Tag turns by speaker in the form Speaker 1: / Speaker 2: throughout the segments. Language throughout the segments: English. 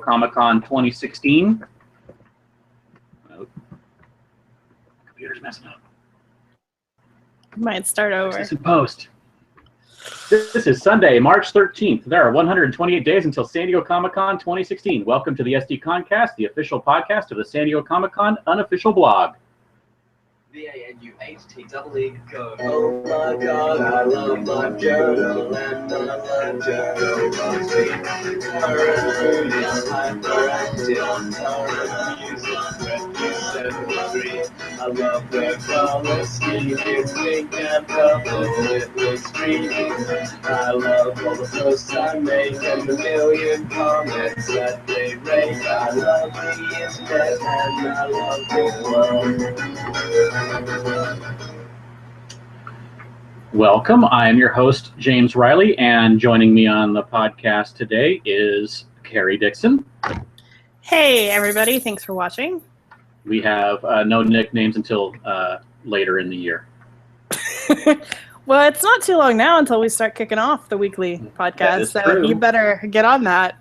Speaker 1: Comic-Con 2016. Oh, computer's messing up.
Speaker 2: Might start over.
Speaker 1: This is post. This is Sunday, March 13th. There are 128 days until San Diego Comic-Con 2016. Welcome to the SDConCast, the official podcast of the San Diego Comic-Con unofficial blog.
Speaker 3: VANUHTEE go. Oh my god, I love my journal and I love journal mostly. Current food is hyperactive, current music 73. I love their policy, music and publicity streaming. I love all the posts I make and the million comments that they rate. I love the internet and I love the world.
Speaker 1: Welcome. I am your host, James Riley, and joining me on the podcast today is Carrie Dixon.
Speaker 2: Hey, everybody. Thanks for watching.
Speaker 1: We have no nicknames until later in the year.
Speaker 2: Well, it's not too long now until we start kicking off the weekly podcast, so
Speaker 1: true.
Speaker 2: You better get on that.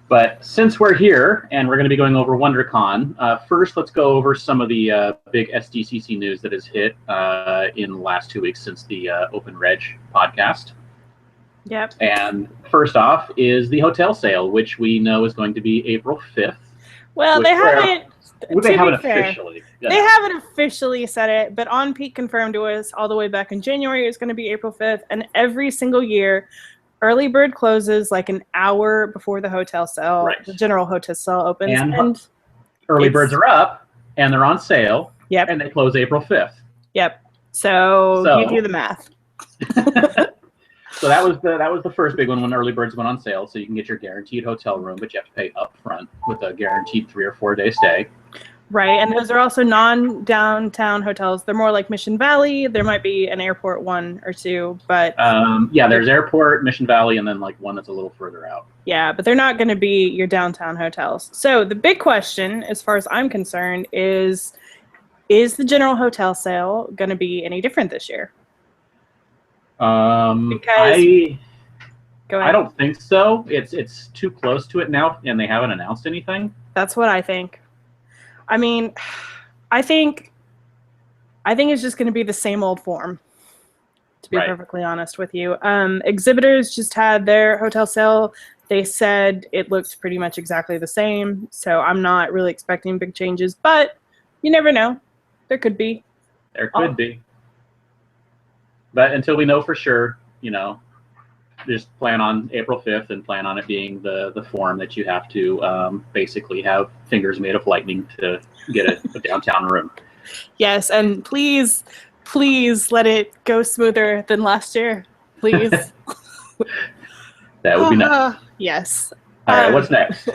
Speaker 1: But since we're here and we're going to be going over WonderCon, first let's go over some of the big SDCC news that has hit in the last 2 weeks since the Open Reg podcast.
Speaker 2: Yep.
Speaker 1: And first off is the hotel sale, which we know is going to be April 5th.
Speaker 2: Well, they haven't.
Speaker 1: They haven't officially. Yeah.
Speaker 2: They haven't officially said it, but On Peak confirmed to us all the way back in January it's going to be April 5th, and every single year, early bird closes like an hour before the hotel sale.
Speaker 1: Right.
Speaker 2: The general hotel sale opens.
Speaker 1: And early birds are up, and they're on sale.
Speaker 2: Yep.
Speaker 1: And they close April 5th.
Speaker 2: Yep. So you do the math.
Speaker 1: So that was the first big one when early birds went on sale. So you can get your guaranteed hotel room, but you have to pay up front with a guaranteed 3 or 4 day stay.
Speaker 2: Right, and those are also non-downtown hotels. They're more like Mission Valley. There might be an airport one or two, but
Speaker 1: yeah, there's airport, Mission Valley, and then like one that's a little further out.
Speaker 2: Yeah, but they're not going to be your downtown hotels. So the big question, as far as I'm concerned, is the general hotel sale going to be any different this year? Because
Speaker 1: I don't think so. It's too close to it now, and they haven't announced anything.
Speaker 2: That's what I think. I mean, I think it's just going to be the same old form, to be perfectly honest with you. Exhibitors just had their hotel sale. They said it looked pretty much exactly the same, so I'm not really expecting big changes, but you never know. There could be.
Speaker 1: There could be. But until we know for sure, just plan on April 5th and plan on it being the form that you have to basically have fingers made of lightning to get a downtown room.
Speaker 2: Yes, and please let it go smoother than last year. Please.
Speaker 1: That would be nice.
Speaker 2: Yes.
Speaker 1: All right, what's next?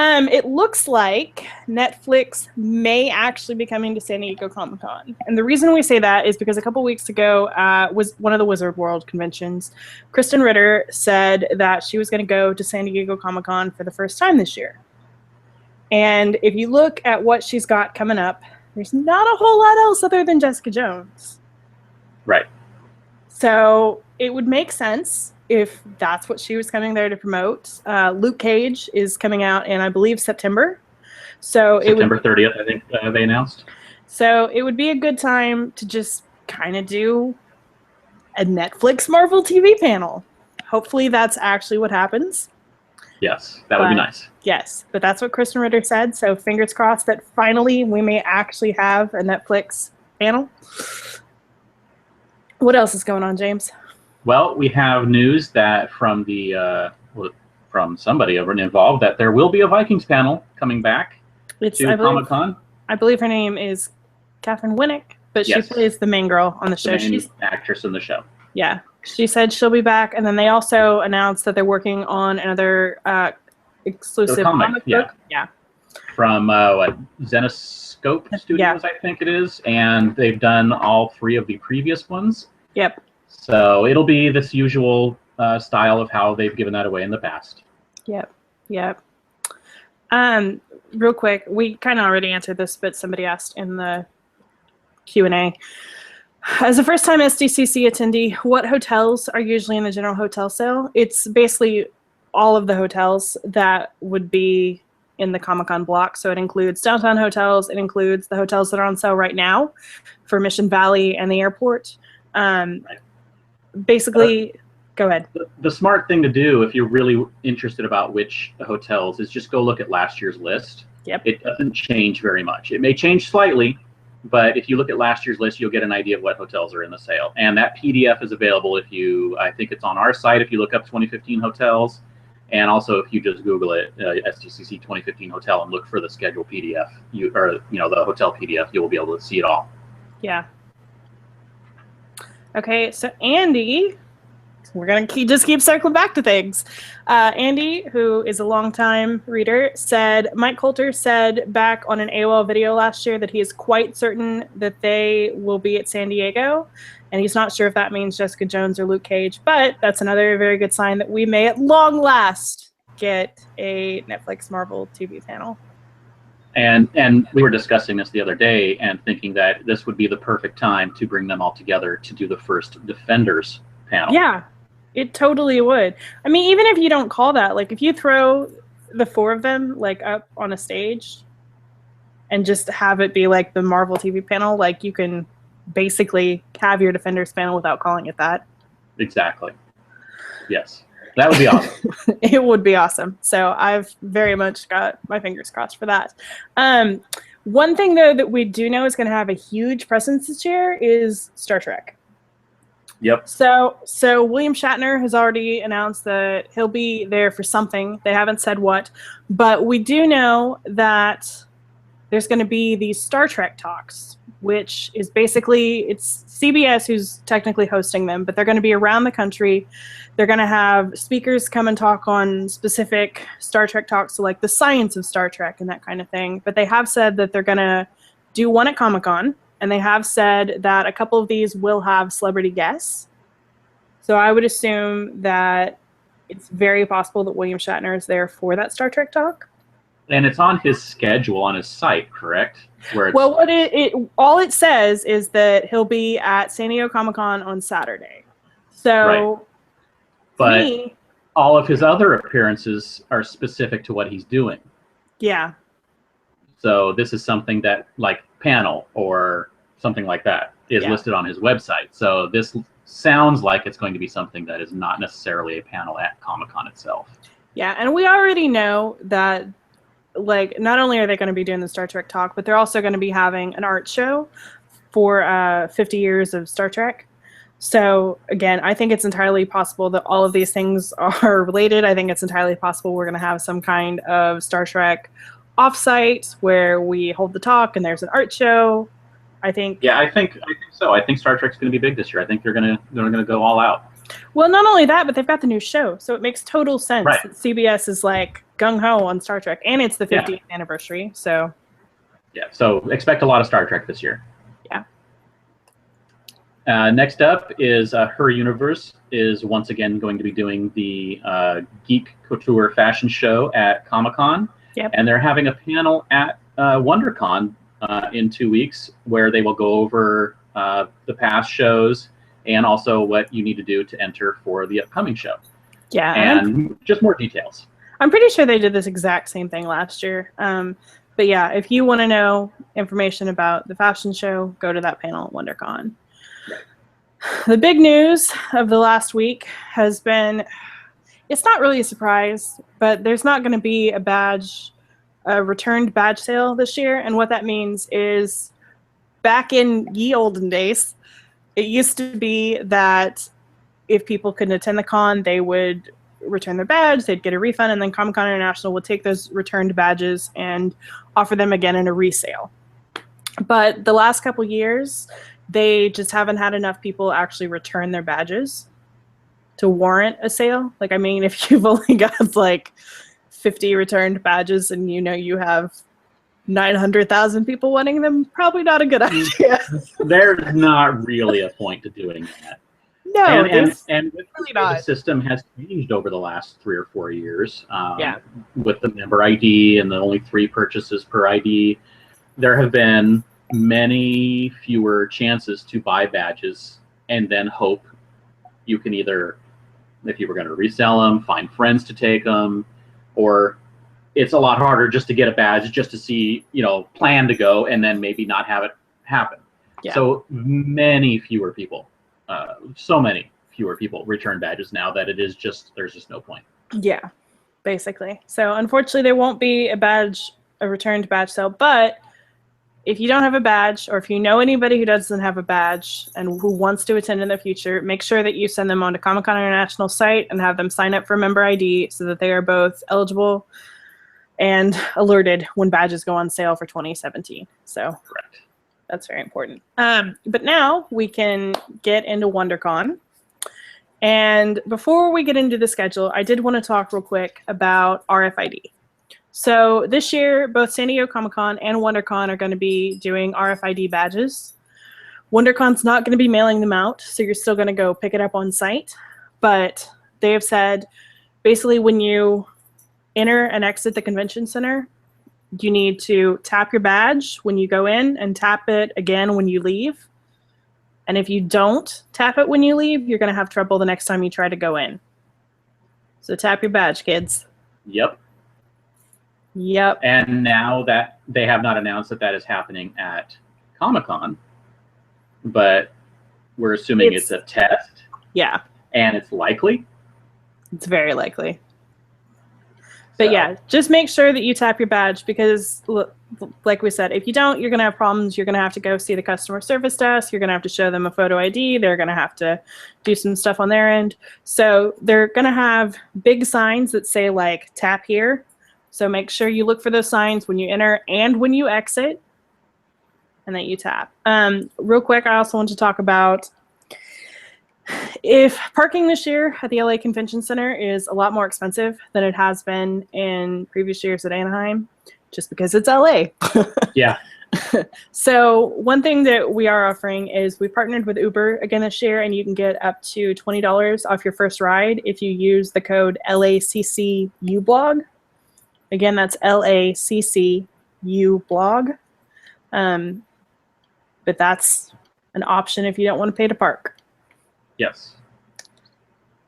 Speaker 2: It looks like Netflix may actually be coming to San Diego Comic-Con. And the reason we say that is because a couple weeks ago was one of the Wizard World conventions. Kristen Ritter said that she was going to go to San Diego Comic-Con for the first time this year. And if you look at what she's got coming up, there's not a whole lot else other than Jessica Jones.
Speaker 1: Right.
Speaker 2: So it would make sense if that's what she was coming there to promote. Luke Cage is coming out in, I believe, September. So
Speaker 1: September 30th, I think they announced. So
Speaker 2: it would be a good time to just kind of do a Netflix Marvel TV panel. Hopefully that's actually what happens.
Speaker 1: Yes, that would be nice.
Speaker 2: Yes, but that's what Kristen Ritter said. So fingers crossed that finally we may actually have a Netflix panel. What else is going on, James?
Speaker 1: Well, we have news that from somebody over involved that there will be a Vikings panel coming back to Comic-Con.
Speaker 2: I believe her name is Catherine Winnick, but she plays the main girl on the show.
Speaker 1: She's the actress in the show.
Speaker 2: Yeah, she said she'll be back, and then they also announced that they're working on another exclusive comic book. Yeah.
Speaker 1: From Zenoscope Studios, I think it is, and they've done all 3 of the previous ones.
Speaker 2: Yep.
Speaker 1: So it'll be this usual style of how they've given that away in the past.
Speaker 2: Yep. Real quick, we kind of already answered this, but somebody asked in the Q&A. As a first-time SDCC attendee, what hotels are usually in the general hotel sale? It's basically all of the hotels that would be in the Comic-Con block. So it includes downtown hotels. It includes the hotels that are on sale right now for Mission Valley and the airport. Basically, go ahead.
Speaker 1: The smart thing to do if you're really interested about which hotels is just go look at last year's list.
Speaker 2: Yep.
Speaker 1: It doesn't change very much. It may change slightly, but if you look at last year's list, you'll get an idea of what hotels are in the sale. And that PDF is available I think it's on our site if you look up 2015 hotels. And also, if you just Google it, SDCC 2015 hotel, and look for the schedule PDF, the hotel PDF, you will be able to see it all.
Speaker 2: Yeah. Okay, so Andy, we're gonna just keep circling back to things. Andy, who is a longtime reader, said Mike Coulter said back on an AOL video last year that he is quite certain that they will be at San Diego. And he's not sure if that means Jessica Jones or Luke Cage, but that's another very good sign that we may at long last get a Netflix Marvel TV panel.
Speaker 1: And we were discussing this the other day and thinking that this would be the perfect time to bring them all together to do the first Defenders panel.
Speaker 2: Yeah, it totally would. I mean, even if you don't call that, like if you throw the four of them like up on a stage and just have it be like the Marvel TV panel, like you can basically have your Defenders panel without calling it that.
Speaker 1: Exactly. Yes. That would be awesome.
Speaker 2: It would be awesome. So I've very much got my fingers crossed for that. One thing, though, that we do know is going to have a huge presence this year is Star Trek.
Speaker 1: Yep.
Speaker 2: So William Shatner has already announced that he'll be there for something. They haven't said what. But we do know that there's going to be these Star Trek talks, which is basically, it's CBS who's technically hosting them, but they're going to be around the country. They're going to have speakers come and talk on specific Star Trek talks, so like the science of Star Trek and that kind of thing. But they have said that they're going to do one at Comic-Con, and they have said that a couple of these will have celebrity guests. So I would assume that it's very possible that William Shatner is there for that Star Trek talk.
Speaker 1: And it's on his schedule on his site, correct? Where it's,
Speaker 2: well, what all it says is that he'll be at San Diego Comic-Con on Saturday. So,
Speaker 1: right. But all of his other appearances are specific to what he's doing.
Speaker 2: Yeah.
Speaker 1: So this is something that, like panel or something like that, is listed on his website. So this sounds like it's going to be something that is not necessarily a panel at Comic-Con itself.
Speaker 2: Yeah, and we already know that, like, not only are they going to be doing the Star Trek talk, but they're also going to be having an art show for 50 years of Star Trek. So, again, I think it's entirely possible that all of these things are related. I think it's entirely possible we're going to have some kind of Star Trek offsite where we hold the talk and there's an art show. I think so. I think Star Trek's going to be big this year. I think they're going to go all out. Well, not only that, but they've got the new show, so it makes total sense that CBS is like gung-ho on Star Trek, and it's the 50th anniversary, so...
Speaker 1: Yeah, so expect a lot of Star Trek this year.
Speaker 2: Yeah.
Speaker 1: Next up is Her Universe is once again going to be doing the Geek Couture fashion show at Comic-Con, and they're having a panel at Wondercon in 2 weeks where they will go over the past shows and also what you need to do to enter for the upcoming show.
Speaker 2: Yeah.
Speaker 1: And just more details.
Speaker 2: I'm pretty sure they did this exact same thing last year. But yeah, if you want to know information about the fashion show, go to that panel at WonderCon.
Speaker 1: Right.
Speaker 2: The big news of the last week has been, it's not really a surprise, but there's not going to be a returned badge sale this year. And what that means is, back in ye olden days, it used to be that if people couldn't attend the con, they would return their badge, they'd get a refund, and then Comic-Con International would take those returned badges and offer them again in a resale. But the last couple years, they just haven't had enough people actually return their badges to warrant a sale. Like, I mean, if you've only got like 50 returned badges and you know you have 900,000 people wanting them, probably not a good idea.
Speaker 1: There's not really a point to doing that.
Speaker 2: No,
Speaker 1: and
Speaker 2: really not.
Speaker 1: The system has changed over the last 3 or 4 years. With the member ID and the only 3 purchases per ID, there have been many fewer chances to buy badges and then hope you can either if you were going to resell them, find friends to take them, or it's a lot harder just to get a badge, just to see, plan to go and then maybe not have it happen.
Speaker 2: Yeah.
Speaker 1: So many fewer people, return badges now that there's just no point.
Speaker 2: Yeah, basically. So unfortunately, there won't be a returned badge sale, but if you don't have a badge, or if you know anybody who doesn't have a badge and who wants to attend in the future, make sure that you send them on to Comic-Con International site and have them sign up for member ID so that they are both eligible and alerted when badges go on sale for 2017. So
Speaker 1: correct.
Speaker 2: That's very important. But now we can get into WonderCon. And before we get into the schedule, I did want to talk real quick about RFID. So this year, both San Diego Comic-Con and WonderCon are going to be doing RFID badges. WonderCon's not going to be mailing them out, so you're still going to go pick it up on site. But they have said, basically, when you enter and exit the convention center, you need to tap your badge when you go in and tap it again when you leave. And if you don't tap it when you leave, you're going to have trouble the next time you try to go in. So tap your badge, kids.
Speaker 1: Yep. And now that they have not announced that is happening at Comic-Con, but we're assuming it's a test.
Speaker 2: Yeah.
Speaker 1: And it's likely.
Speaker 2: It's very likely. But yeah, just make sure that you tap your badge, because like we said, if you don't, you're going to have problems. You're going to have to go see the customer service desk. You're going to have to show them a photo ID. They're going to have to do some stuff on their end. So they're going to have big signs that say, like, tap here. So make sure you look for those signs when you enter and when you exit, and that you tap. Real quick, I also want to talk about, if parking this year at the LA Convention Center is a lot more expensive than it has been in previous years at Anaheim, just because it's LA.
Speaker 1: Yeah.
Speaker 2: So one thing that we are offering is we partnered with Uber again this year, and you can get up to $20 off your first ride if you use the code LACCUblog. Again, that's LACCUblog. But that's an option if you don't want to pay to park.
Speaker 1: Yes.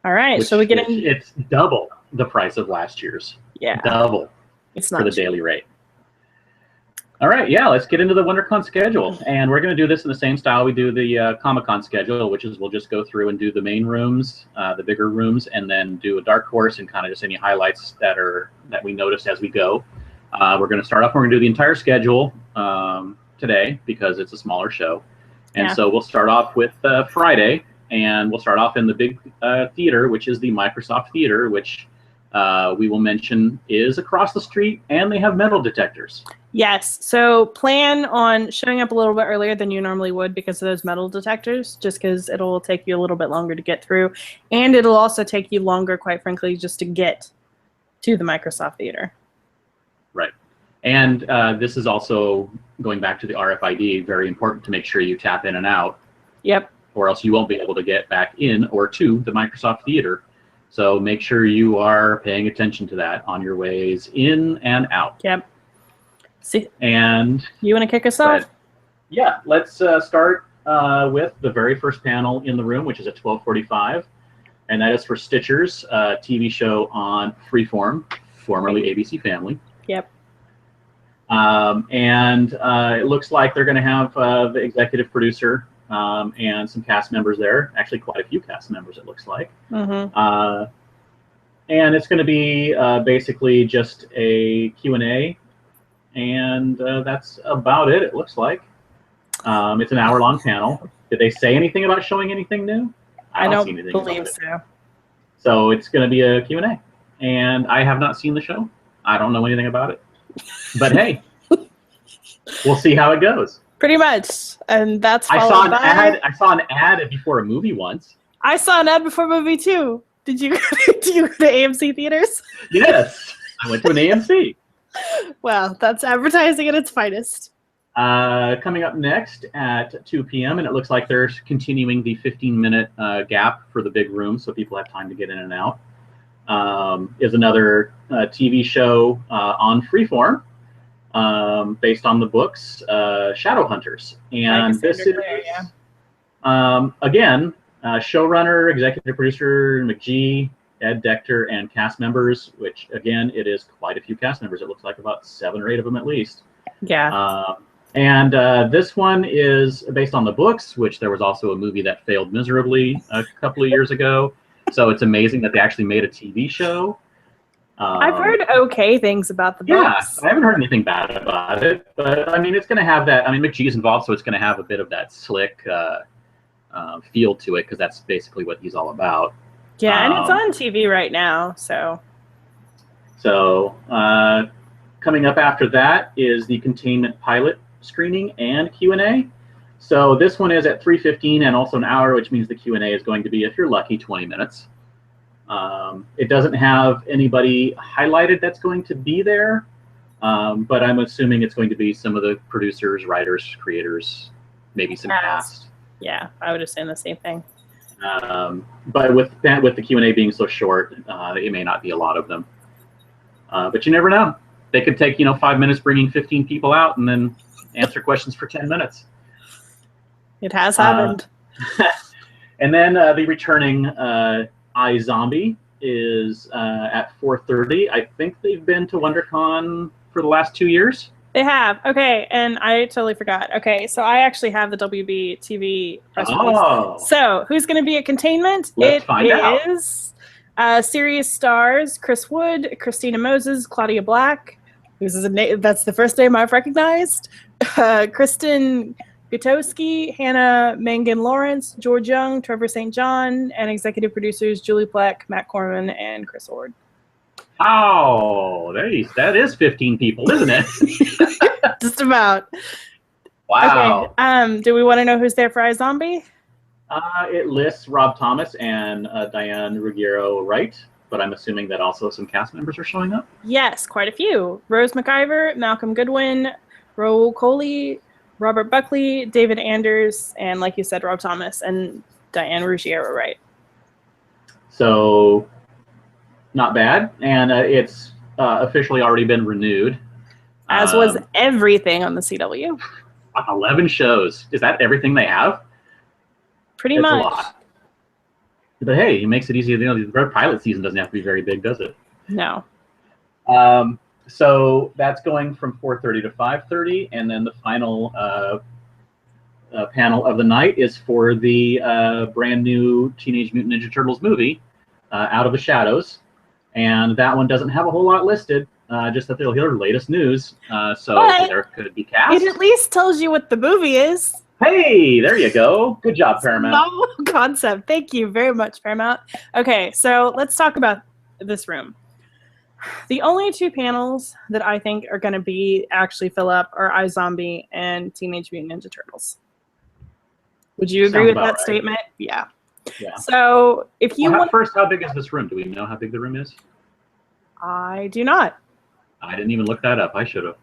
Speaker 2: All right, so we get in.
Speaker 1: It's double the price of last year's.
Speaker 2: Yeah.
Speaker 1: Double.
Speaker 2: It's not
Speaker 1: for the daily rate. All right, yeah, let's get into the WonderCon schedule. And we're going to do this in the same style we do the Comic-Con schedule, which is we'll just go through and do the main rooms, the bigger rooms, and then do a dark horse and kind of just any highlights that we noticed as we go. We're going to start off, we're going to do the entire schedule today because it's a smaller show. And so we'll start off with Friday, and we'll start off in the big theater, which is the Microsoft Theater, which we will mention is across the street, and they have metal detectors.
Speaker 2: Yes, so plan on showing up a little bit earlier than you normally would because of those metal detectors, just because it'll take you a little bit longer to get through, and it'll also take you longer, quite frankly, just to get to the Microsoft Theater. Right.
Speaker 1: And this is also, going back to the RFID, very important to make sure you tap in and out.
Speaker 2: Yep.
Speaker 1: Or else you won't be able to get back in or to the Microsoft Theater. So make sure you are paying attention to that on your ways in and out.
Speaker 2: Yep. See,
Speaker 1: and
Speaker 2: you want to kick us off?
Speaker 1: Yeah, let's start with the very first panel in the room, which is at 12:45, and that is for Stitcher's TV show on Freeform, formerly ABC Family.
Speaker 2: Yep.
Speaker 1: And it looks like they're going to have the executive producer and some cast members there. Actually, quite a few cast members, it looks like.
Speaker 2: Mm-hmm.
Speaker 1: And it's going to be basically just a Q&A. And that's about it, it looks like. It's an hour-long panel. Did they say anything about showing anything new?
Speaker 2: I don't
Speaker 1: see anything
Speaker 2: believe so.
Speaker 1: So it's going to be a Q&A. And I have not seen the show. I don't know anything about it. But hey, we'll see how it goes.
Speaker 2: Pretty much. And that's
Speaker 1: I saw an ad before a movie once.
Speaker 2: I saw an ad before a movie too. Did you go to AMC theaters?
Speaker 1: Yes. I went to an AMC.
Speaker 2: Well, that's advertising at its finest.
Speaker 1: Coming up next at 2 p.m., and it looks like they're continuing the 15-minute gap for the big room so people have time to get in and out, is another TV show on Freeform based on the books Shadowhunters. And this is, again, Showrunner, executive producer McGee, Ed Decter, and cast members, which, again, it is quite a few cast members. It looks like about 7 or 8 of them at least.
Speaker 2: Yeah.
Speaker 1: And this one is based on the books, which there was also a movie that failed miserably a couple of years ago. So it's amazing that they actually made a TV show.
Speaker 2: I've heard okay things about the books.
Speaker 1: Yeah, I haven't heard anything bad about it. But, I mean, it's going to have that. I mean, McGee is involved, so it's going to have a bit of that slick feel to it, because that's basically what he's all about.
Speaker 2: Yeah, and it's on TV right now, so.
Speaker 1: So coming up after that is the Containment pilot screening and Q&A. So this one is at 3:15 and also an hour, which means the Q&A is going to be, if you're lucky, 20 minutes. It doesn't have anybody highlighted that's going to be there, but I'm assuming it's going to be some of the producers, writers, creators, maybe some cast.
Speaker 2: Yeah, I would assume the same thing.
Speaker 1: But with the Q&A being so short, it may not be a lot of them. But you never know. They could take 5 minutes bringing 15 people out and then answer questions for 10 minutes.
Speaker 2: It has happened.
Speaker 1: And then the returning iZombie is at 4:30. I think they've been to WonderCon for the last 2 years.
Speaker 2: They have. Okay, and I totally forgot. Okay, so I actually have the WB TV press release. So who's going to be at Containment?
Speaker 1: Let's find out.
Speaker 2: It is series stars Chris Wood, Christina Moses, Claudia Black. That's the first name I've recognized. Kristen Gutowski, Hannah Mangan Lawrence, George Young, Trevor St. John, and executive producers Julie Pleck, Matt Corman, and Chris Ord.
Speaker 1: Oh, that is 15 people, isn't it?
Speaker 2: Just about.
Speaker 1: Wow.
Speaker 2: Okay. Do we want to know who's there for iZombie?
Speaker 1: It lists Rob Thomas and Diane Ruggiero Wright, but I'm assuming that also some cast members are showing up?
Speaker 2: Yes, quite a few. Rose McIver, Malcolm Goodwin, Raoul Coley, Robert Buckley, David Anders, and like you said, Rob Thomas and Diane Ruggiero Wright.
Speaker 1: So, not bad. And it's officially already been renewed.
Speaker 2: As was everything on the CW.
Speaker 1: 11 shows. Is that everything they have?
Speaker 2: Pretty much.
Speaker 1: A lot. But hey, it makes it easy. The pilot season doesn't have to be very big, does it?
Speaker 2: No.
Speaker 1: So that's going from 4:30 to 5:30, and then the final panel of the night is for the brand new Teenage Mutant Ninja Turtles movie, Out of the Shadows, and that one doesn't have a whole lot listed, just that they'll hear latest news. So
Speaker 2: but
Speaker 1: there could be cast.
Speaker 2: It at least tells you what the movie is.
Speaker 1: Hey, there you go. Good job, Paramount.
Speaker 2: Novel concept. Thank you very much, Paramount. Okay, so let's talk about this room. The only 2 panels that I think are going to actually fill up are iZombie and Teenage Mutant Ninja Turtles. Would you agree with that statement? Yeah. So if you want...
Speaker 1: First, how big is this room? Do we know how big the room is?
Speaker 2: I do not.
Speaker 1: I didn't even look that up. I should have.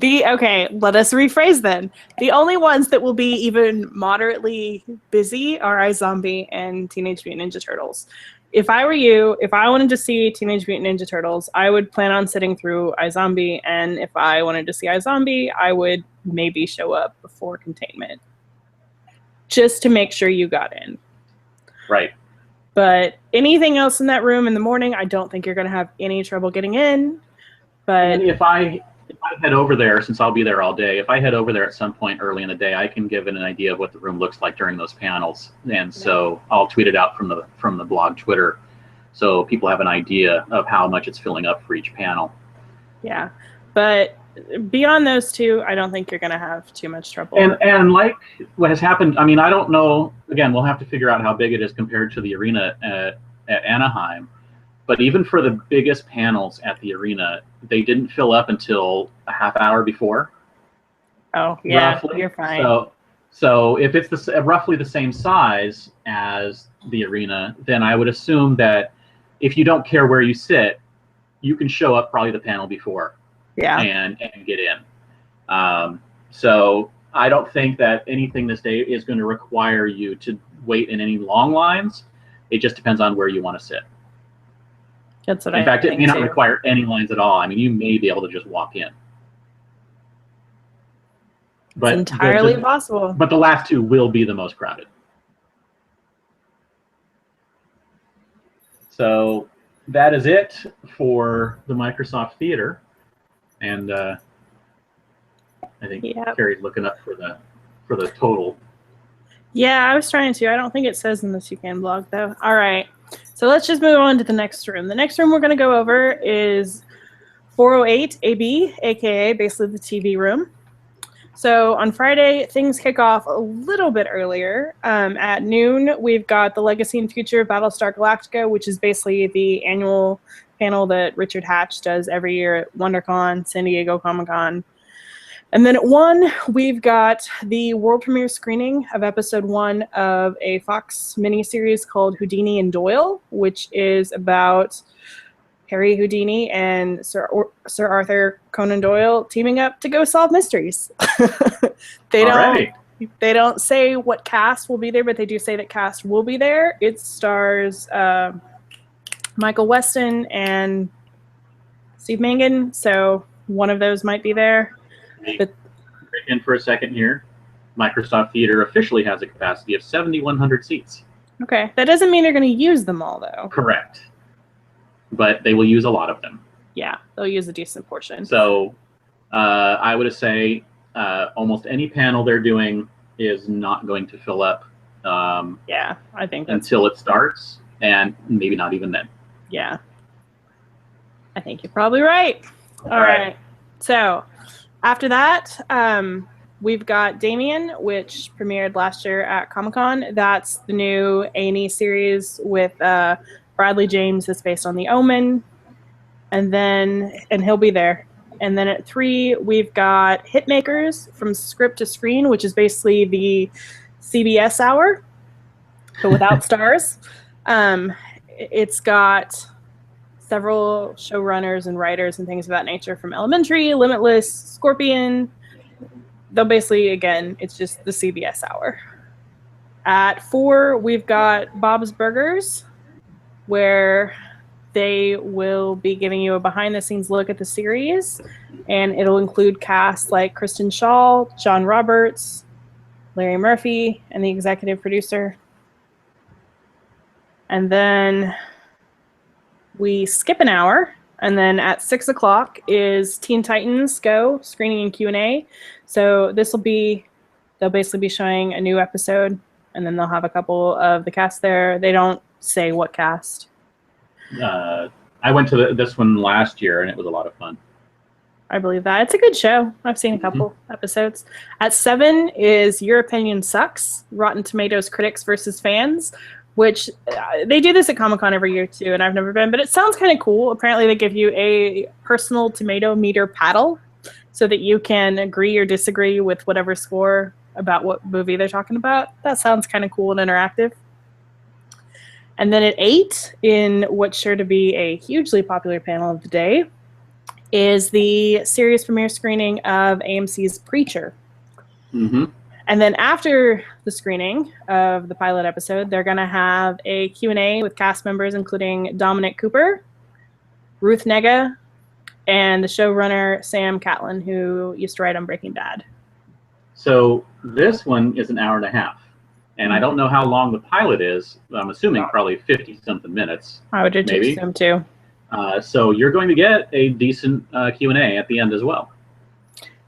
Speaker 2: Okay, let us rephrase then. The only ones that will be even moderately busy are iZombie and Teenage Mutant Ninja Turtles. If I were you, if I wanted to see Teenage Mutant Ninja Turtles, I would plan on sitting through iZombie, and if I wanted to see iZombie, I would maybe show up before Containment, just to make sure you got in.
Speaker 1: Right.
Speaker 2: But anything else in that room in the morning, I don't think you're going to have any trouble getting in. But
Speaker 1: and if I head over there, since I'll be there all day, if I head over there at some point early in the day, I can give it an idea of what the room looks like during those panels. And so I'll tweet it out from the blog Twitter, so people have an idea of how much it's filling up for each panel.
Speaker 2: Yeah, but beyond those 2, I don't think you're going to have too much trouble.
Speaker 1: And like what has happened, I mean, I don't know. Again, we'll have to figure out how big it is compared to the arena at Anaheim. But even for the biggest panels at the arena, they didn't fill up until a half hour before.
Speaker 2: Oh, yeah,
Speaker 1: roughly.
Speaker 2: You're fine.
Speaker 1: So if it's roughly the same size as the arena, then I would assume that if you don't care where you sit, you can show up probably the panel before.
Speaker 2: Yeah.
Speaker 1: And get in. So I don't think that anything this day is going to require you to wait in any long lines. It just depends on where you want to sit.
Speaker 2: That's what
Speaker 1: in fact, it may not require any lines at all. I mean, you may be able to just walk in. But
Speaker 2: it's entirely possible.
Speaker 1: But the last 2 will be the most crowded. So that is it for the Microsoft Theater, and I think Carrie's looking up for the total.
Speaker 2: Yeah, I was trying to. I don't think it says in the Toucan blog, though. All right. So let's just move on to the next room. The next room we're going to go over is 408 AB, a.k.a. basically the TV room. So on Friday, things kick off a little bit earlier. At noon, we've got the Legacy and Future of Battlestar Galactica, which is basically the annual panel that Richard Hatch does every year at WonderCon, San Diego Comic-Con. And then at 1, we've got the world premiere screening of episode 1 of a Fox miniseries called Houdini and Doyle, which is about Harry Houdini and Sir Arthur Conan Doyle teaming up to go solve mysteries. They don't say what cast will be there, but they do say that cast will be there. It stars Michael Weston and Steve Mangan, so one of those might be there. But
Speaker 1: in for a second here, Microsoft Theater officially has a capacity of 7,100 seats.
Speaker 2: Okay, that doesn't mean they're going to use them all, though.
Speaker 1: Correct. But they will use a lot of them.
Speaker 2: Yeah, they'll use a decent portion.
Speaker 1: So I would say almost any panel they're doing is not going to fill up.
Speaker 2: Yeah, I think that's
Speaker 1: until it starts, and maybe not even then.
Speaker 2: Yeah, I think you're probably right. All right. So after that, we've got Damien, which premiered last year at Comic-Con. That's the new A&E series with Bradley James that's based on The Omen. And he'll be there. And then at 3, we've got Hitmakers from Script to Screen, which is basically the CBS hour, but without stars. It's got several showrunners and writers and things of that nature from Elementary, Limitless, Scorpion. Though basically, again, it's just the CBS hour. At 4, we've got Bob's Burgers, where they will be giving you a behind-the-scenes look at the series, and it'll include cast like Kristen Shaw, John Roberts, Larry Murphy, and the executive producer. And then we skip an hour, and then at 6 o'clock is Teen Titans Go screening and Q&A. So they'll basically be showing a new episode, and then they'll have a couple of the cast there. They don't say what cast.
Speaker 1: I went to this one last year, and it was a lot of fun.
Speaker 2: I believe that. It's a good show. I've seen a couple episodes. At 7 is Your Opinion Sucks, Rotten Tomatoes Critics versus Fans, which they do this at Comic-Con every year too, and I've never been, but it sounds kind of cool. Apparently they give you a personal tomato meter paddle so that you can agree or disagree with whatever score about what movie they're talking about. That sounds kind of cool and interactive. And then at 8, in what's sure to be a hugely popular panel of the day, is the series premiere screening of AMC's Preacher.
Speaker 1: Mm-hmm.
Speaker 2: And then after the screening of the pilot episode, they're going to have a Q&A with cast members, including Dominic Cooper, Ruth Negga, and the showrunner Sam Catlin, who used to write on Breaking Bad.
Speaker 1: So this one is an hour and a half. And I don't know how long the pilot is. I'm assuming probably 50-something minutes.
Speaker 2: I would assume too.
Speaker 1: So you're going to get a decent Q&A at the end as well.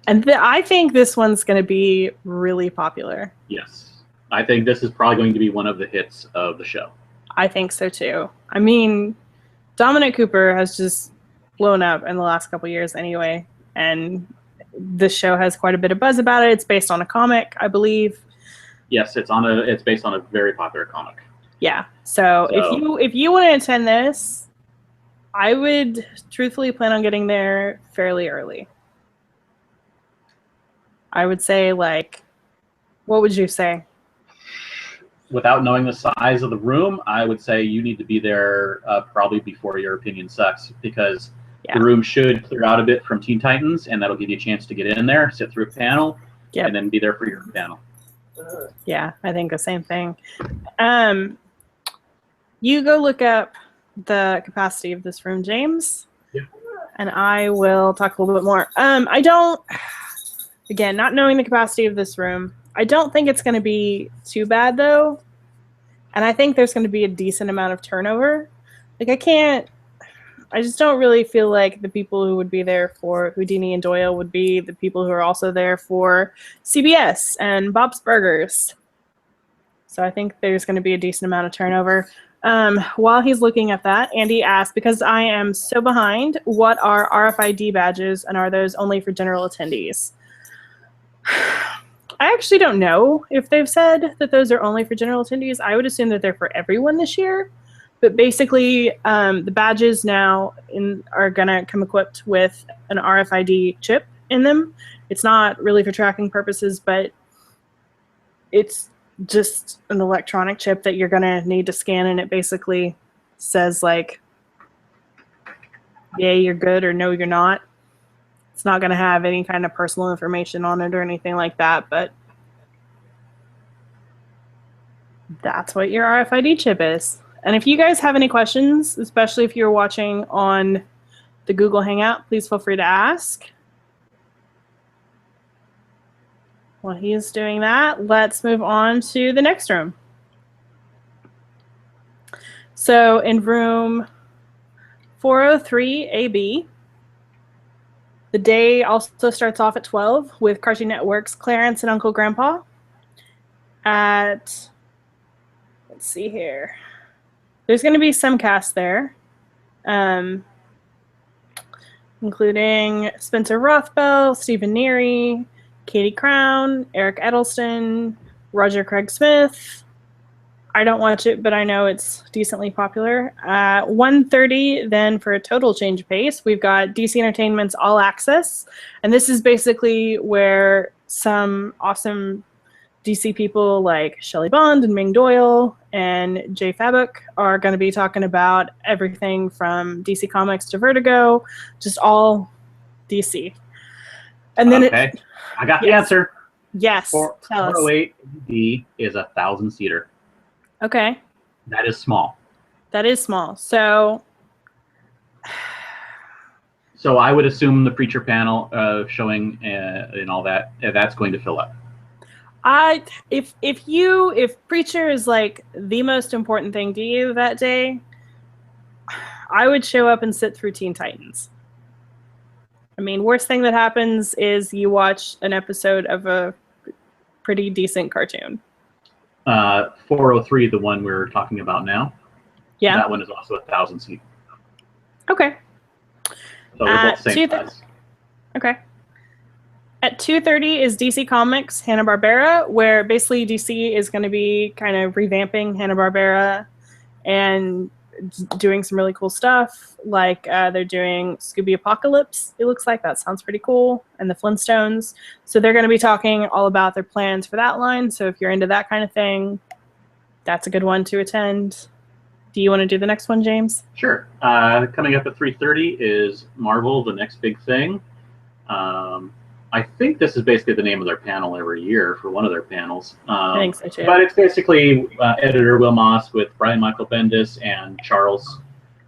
Speaker 2: And I think this one's going to be really popular.
Speaker 1: Yes. I think this is probably going to be one of the hits of the show.
Speaker 2: I think so too. I mean, Dominic Cooper has just blown up in the last couple of years anyway. And this show has quite a bit of buzz about it. It's based on a comic, I believe.
Speaker 1: Yes, it's based on a very popular comic.
Speaker 2: Yeah. So if you want to attend this, I would truthfully plan on getting there fairly early. I would say, like, what would you say?
Speaker 1: Without knowing the size of the room, I would say you need to be there probably before Your Opinion Sucks, because the room should clear out a bit from Teen Titans, and that'll give you a chance to get in there, sit through a panel, and then be there for your panel.
Speaker 2: Yeah, I think the same thing. You go look up the capacity of this room, James, and I will talk a little bit more. Again, not knowing the capacity of this room, I don't think it's going to be too bad, though. And I think there's going to be a decent amount of turnover. Like, I just don't really feel like the people who would be there for Houdini and Doyle would be the people who are also there for CBS and Bob's Burgers. So I think there's going to be a decent amount of turnover. While he's looking at that, Andy asked, because I am so behind, what are RFID badges, and are those only for general attendees? I actually don't know if they've said that those are only for general attendees. I would assume that they're for everyone this year. But basically, the badges now are going to come equipped with an RFID chip in them. It's not really for tracking purposes, but it's just an electronic chip that you're going to need to scan, and it basically says, like, yeah, you're good, or no, you're not. It's not going to have any kind of personal information on it or anything like that, but that's what your RFID chip is. And if you guys have any questions, especially if you're watching on the Google Hangout, please feel free to ask. While he is doing that, let's move on to the next room. So in room 403 AB, the day also starts off at 12 with Cartoon Network's Clarence and Uncle Grandpa. Let's see here. There's going to be some cast there, including Spencer Rothbell, Stephen Neary, Katie Crown, Eric Edelstein, Roger Craig Smith. I don't watch it, but I know it's decently popular. 1:30, then for a total change of pace, we've got DC Entertainment's All Access. And this is basically where some awesome DC people like Shelley Bond and Ming Doyle and Jay Fabuk are going to be talking about everything from DC Comics to Vertigo, just all DC. And then
Speaker 1: okay. I got the answer.
Speaker 2: Yes. Tell us.
Speaker 1: 408B is a 1,000-seater.
Speaker 2: Okay.
Speaker 1: That is small.
Speaker 2: That is small. So
Speaker 1: I would assume the Preacher panel showing and all that, that's going to fill up.
Speaker 2: If Preacher is like the most important thing to you that day, I would show up and sit through Teen Titans. I mean, worst thing that happens is you watch an episode of a pretty decent cartoon.
Speaker 1: 403, the one we're talking about now.
Speaker 2: Yeah.
Speaker 1: That one is also a 1,000-seat.
Speaker 2: Okay.
Speaker 1: So they're both the same size.
Speaker 2: Okay. At 2:30 is DC Comics Hanna-Barbera, where basically DC is going to be kind of revamping Hanna-Barbera and doing some really cool stuff. Like they're doing Scooby Apocalypse, it looks like. That sounds pretty cool. And the Flintstones. So they're going to be talking all about their plans for that line. So if you're into that kind of thing, that's a good one to attend. Do you want to do the next one, James?
Speaker 1: Sure. Coming up at 3:30 is Marvel, the next big thing. I think this is basically the name of their panel every year for one of their panels.
Speaker 2: I think so too.
Speaker 1: But it's basically editor Will Moss with Brian Michael Bendis and Charles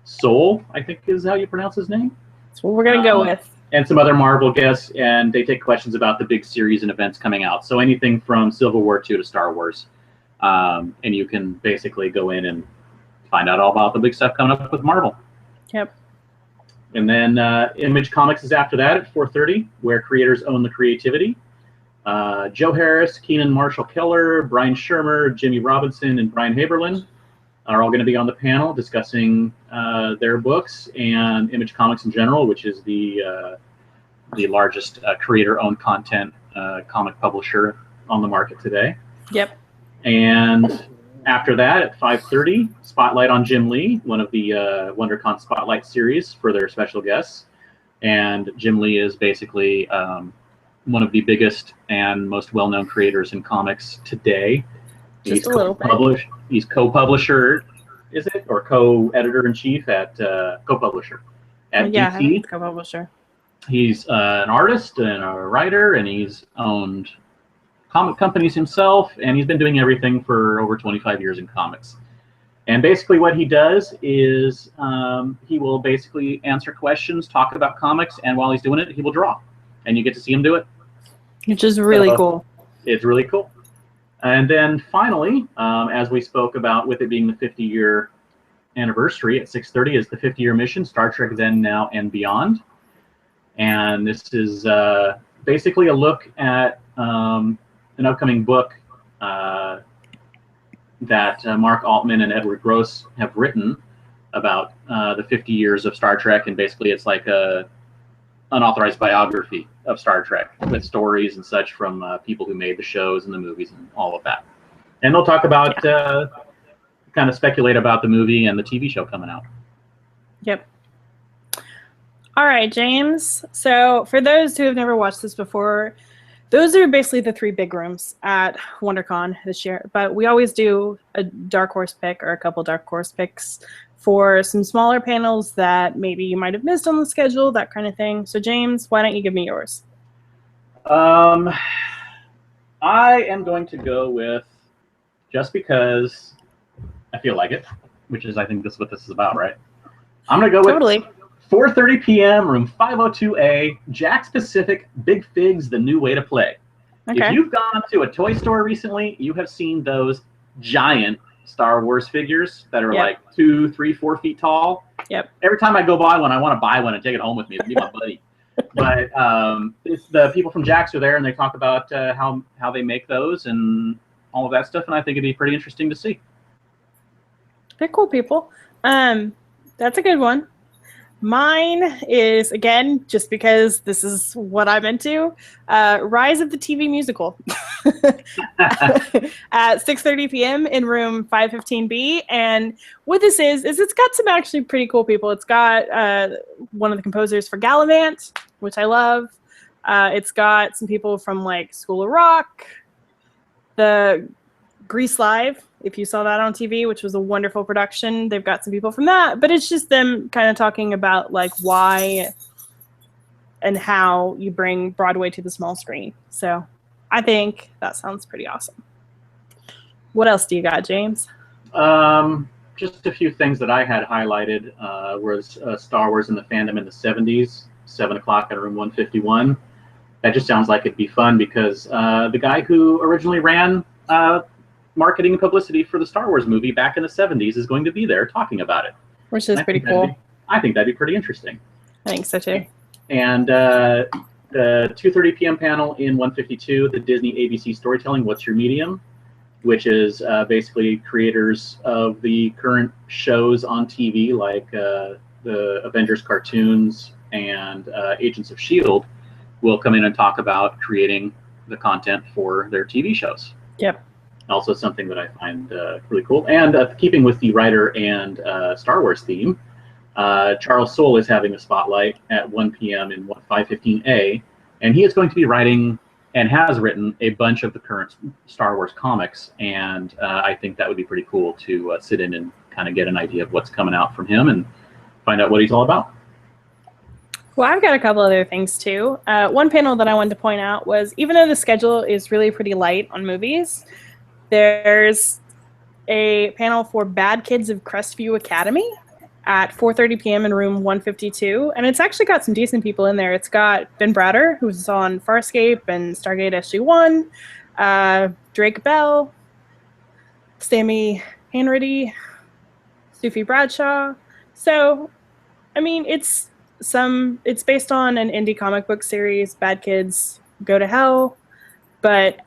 Speaker 1: Soule, I think is how you pronounce his name.
Speaker 2: That's what we're going to go with.
Speaker 1: And some other Marvel guests, and they take questions about the big series and events coming out. So anything from Civil War II to Star Wars. And you can basically go in and find out all about the big stuff coming up with Marvel.
Speaker 2: Yep.
Speaker 1: And then Image Comics is after that at 4:30, where creators own the creativity. Joe Harris, Keenan Marshall Keller, Brian Shermer, Jimmy Robinson, and Brian Haberlin are all going to be on the panel discussing their books and Image Comics in general, which is the largest creator-owned content comic publisher on the market today.
Speaker 2: Yep.
Speaker 1: And after that, at 5:30, Spotlight on Jim Lee, one of the WonderCon Spotlight series for their special guests. And Jim Lee is basically one of the biggest and most well-known creators in comics today.
Speaker 2: Just a little bit.
Speaker 1: He's co-publisher, is it? Or co-editor-in-chief at co-publisher at
Speaker 2: yeah,
Speaker 1: DC.
Speaker 2: Co-publisher.
Speaker 1: He's an artist and a writer, and he's owned comic companies himself, and he's been doing everything for over 25 years in comics. And basically what he does is he will basically answer questions, talk about comics, and while he's doing it, he will draw. And you get to see him do it.
Speaker 2: Which is really cool.
Speaker 1: It's really cool. And then finally, as we spoke about with it being the 50-year anniversary at 6:30 is the 50-year mission, Star Trek Then, Now, and Beyond. And this is basically a look at an upcoming book that Mark Altman and Edward Gross have written about the 50 years of Star Trek, and basically it's like a unauthorized biography of Star Trek with stories and such from people who made the shows and the movies and all of that. And they'll talk about, kind of speculate about the movie and the TV show coming out.
Speaker 2: Yep. All right, James. So for those who have never watched this before, those are basically the 3 big rooms at WonderCon this year. But we always do a dark horse pick or a couple dark horse picks for some smaller panels that maybe you might have missed on the schedule, that kind of thing. So James, why don't you give me yours?
Speaker 1: I am going to go with, just because I feel like it, which is, I think this is what this is about, right? I'm going to go with 4:30 p.m., room 502A, Jack's Pacific, Big Figs, The New Way to Play.
Speaker 2: Okay.
Speaker 1: If you've gone to a toy store recently, you have seen those giant Star Wars figures that are like 2, 3, 4 feet tall.
Speaker 2: Yep.
Speaker 1: Every time I go buy one, I want to buy one and take it home with me to be my buddy. But it's the people from Jack's are there, and they talk about how they make those and all of that stuff, and I think it'd be pretty interesting to see.
Speaker 2: They're cool people. That's a good one. Mine is, again, just because this is what I'm into, Rise of the TV Musical at 6:30 p.m. in room 515B. And what this is it's got some actually pretty cool people. It's got one of the composers for Gallivant, which I love. It's got some people from like School of Rock, the Grease Live, if you saw that on TV, which was a wonderful production. They've got some people from that, but it's just them kind of talking about like why and how you bring Broadway to the small screen. So I think that sounds pretty awesome. What else do you got, James?
Speaker 1: Just a few things that I had highlighted was Star Wars and the Fandom in the 70s, 7 o'clock at room 151. That just sounds like it'd be fun because the guy who originally ran marketing and publicity for the Star Wars movie back in the 70s is going to be there talking about it.
Speaker 2: Which is pretty cool.
Speaker 1: I think that'd be pretty interesting.
Speaker 2: I think so too.
Speaker 1: And the 2:30 p.m. panel in 152, the Disney ABC Storytelling, What's Your Medium? Which is basically creators of the current shows on TV, like the Avengers cartoons and Agents of S.H.I.E.L.D., will come in and talk about creating the content for their TV shows.
Speaker 2: Yep.
Speaker 1: Also something that I find really cool. And keeping with the writer and Star Wars theme, Charles Soule is having a spotlight at 1 p.m. in 515A, and he is going to be writing and has written a bunch of the current Star Wars comics, and I think that would be pretty cool to sit in and kind of get an idea of what's coming out from him and find out what he's all about.
Speaker 2: Well, I've got a couple other things too. One panel that I wanted to point out was, even though the schedule is really pretty light on movies, there's a panel for Bad Kids of Crestview Academy at 4:30 p.m. in room 152, and it's actually got some decent people in there. It's got Ben Bratter, who's on Farscape and Stargate SG-1, Drake Bell, Sammy Hanratty, Sufi Bradshaw. So, I mean, it's based on an indie comic book series, Bad Kids Go to Hell, but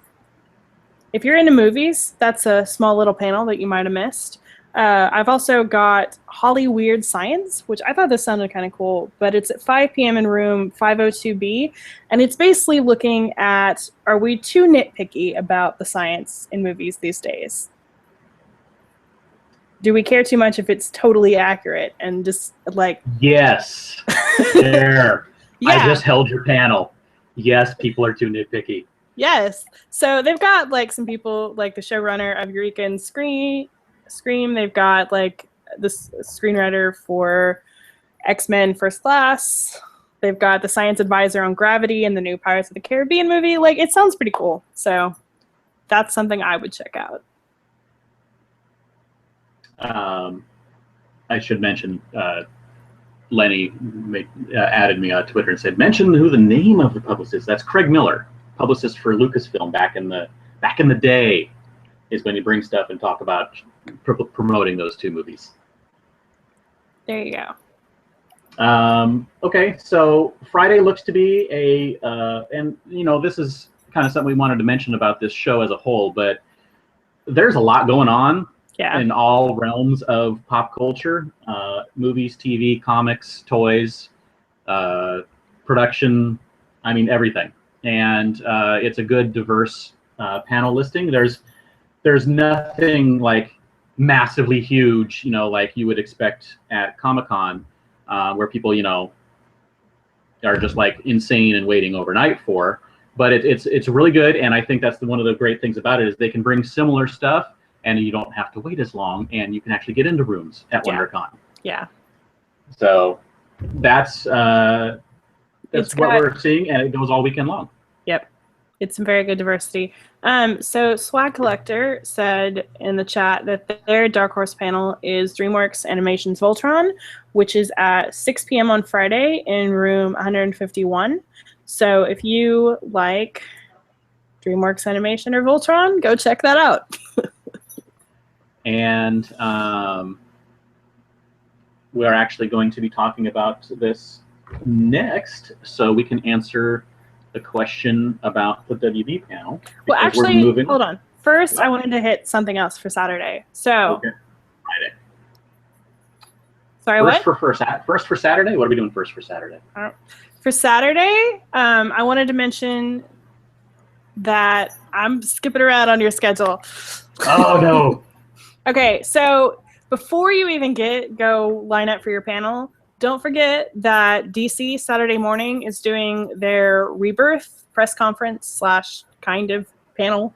Speaker 2: if you're into movies, that's a small little panel that you might have missed. I've also got Holly Weird Science, which I thought this sounded kind of cool, but it's at 5 p.m. in room 502B, and it's basically looking at, are we too nitpicky about the science in movies these days? Do we care too much if it's totally accurate and just like...
Speaker 1: Yes. There.
Speaker 2: Yeah.
Speaker 1: I just held your panel. Yes, people are too nitpicky.
Speaker 2: Yes. So they've got like some people like the showrunner of Eureka and Scream. They've got like the screenwriter for X-Men First Class. They've got the science advisor on Gravity and the new Pirates of the Caribbean movie. Like, it sounds pretty cool. So that's something I would check out.
Speaker 1: I should mention Lenny added me on Twitter and said, mention who the name of the publicist is. That's Craig Miller, publicist for Lucasfilm back in the day, is when he brings stuff and talk about promoting those two movies.
Speaker 2: There you go.
Speaker 1: Okay, so Friday looks to be and this is kind of something we wanted to mention about this show as a whole, but there's a lot going on in all realms of pop culture, movies, TV, comics, toys, production, I mean, everything. And it's a good, diverse panel listing. There's nothing like massively huge, like you would expect at Comic-Con, where people, are just like insane and waiting overnight for. But it's really good, and I think that's one of the great things about it is they can bring similar stuff, and you don't have to wait as long, and you can actually get into rooms at Wondercon.
Speaker 2: Yeah.
Speaker 1: So that's what we're seeing, and it goes all weekend long.
Speaker 2: Yep. It's some very good diversity. So Swag Collector said in the chat that their Dark Horse panel is DreamWorks Animation's Voltron, which is at 6 p.m. on Friday in room 151. So if you like DreamWorks Animation or Voltron, go check that out.
Speaker 1: And we're actually going to be talking about this next, so we can answer the question about the WB panel.
Speaker 2: Well, actually, hold on. First, I wanted to hit something else for Saturday. So,
Speaker 1: okay. Friday.
Speaker 2: Sorry,
Speaker 1: first
Speaker 2: what?
Speaker 1: First for Saturday? What are we doing first for Saturday?
Speaker 2: For Saturday, I wanted to mention that I'm skipping around on your schedule.
Speaker 1: Oh, no.
Speaker 2: Okay, so before you even go line up for your panel, don't forget that DC Saturday morning is doing their Rebirth press conference / kind of panel.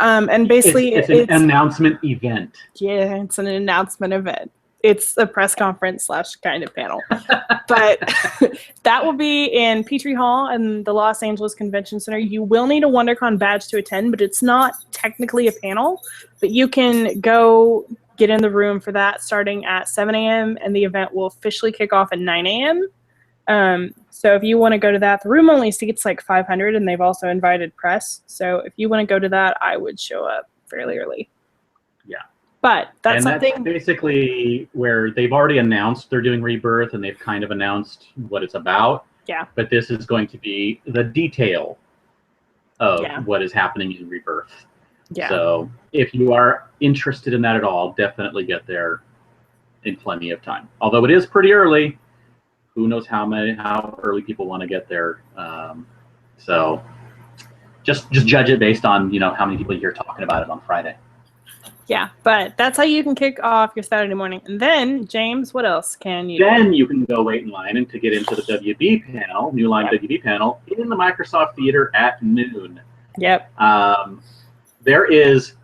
Speaker 2: And basically
Speaker 1: it's an announcement event.
Speaker 2: Yeah, it's an announcement event. It's a press conference / kind of panel. But that will be in Petrie Hall and the Los Angeles Convention Center. You will need a WonderCon badge to attend, but it's not technically a panel. But you can go get in the room for that starting at 7 a.m. and the event will officially kick off at 9 a.m. So if you want to go to that, the room only seats like 500 and they've also invited press. So if you want to go to that, I would show up fairly early.
Speaker 1: Yeah.
Speaker 2: But that's something.
Speaker 1: That's basically where they've already announced they're doing Rebirth and they've kind of announced what it's about.
Speaker 2: Yeah.
Speaker 1: But this is going to be the detail of what is happening in Rebirth.
Speaker 2: Yeah.
Speaker 1: So if you are interested in that at all, definitely get there in plenty of time. Although it is pretty early, who knows how early people want to get there. So just judge it based on how many people you hear talking about it on Friday.
Speaker 2: Yeah, but that's how you can kick off your Saturday morning. And then, James, what else can you do?
Speaker 1: Then you can go wait in line and to get into the WB panel, New Line WB panel, in the Microsoft Theater at noon.
Speaker 2: Yep.
Speaker 1: There is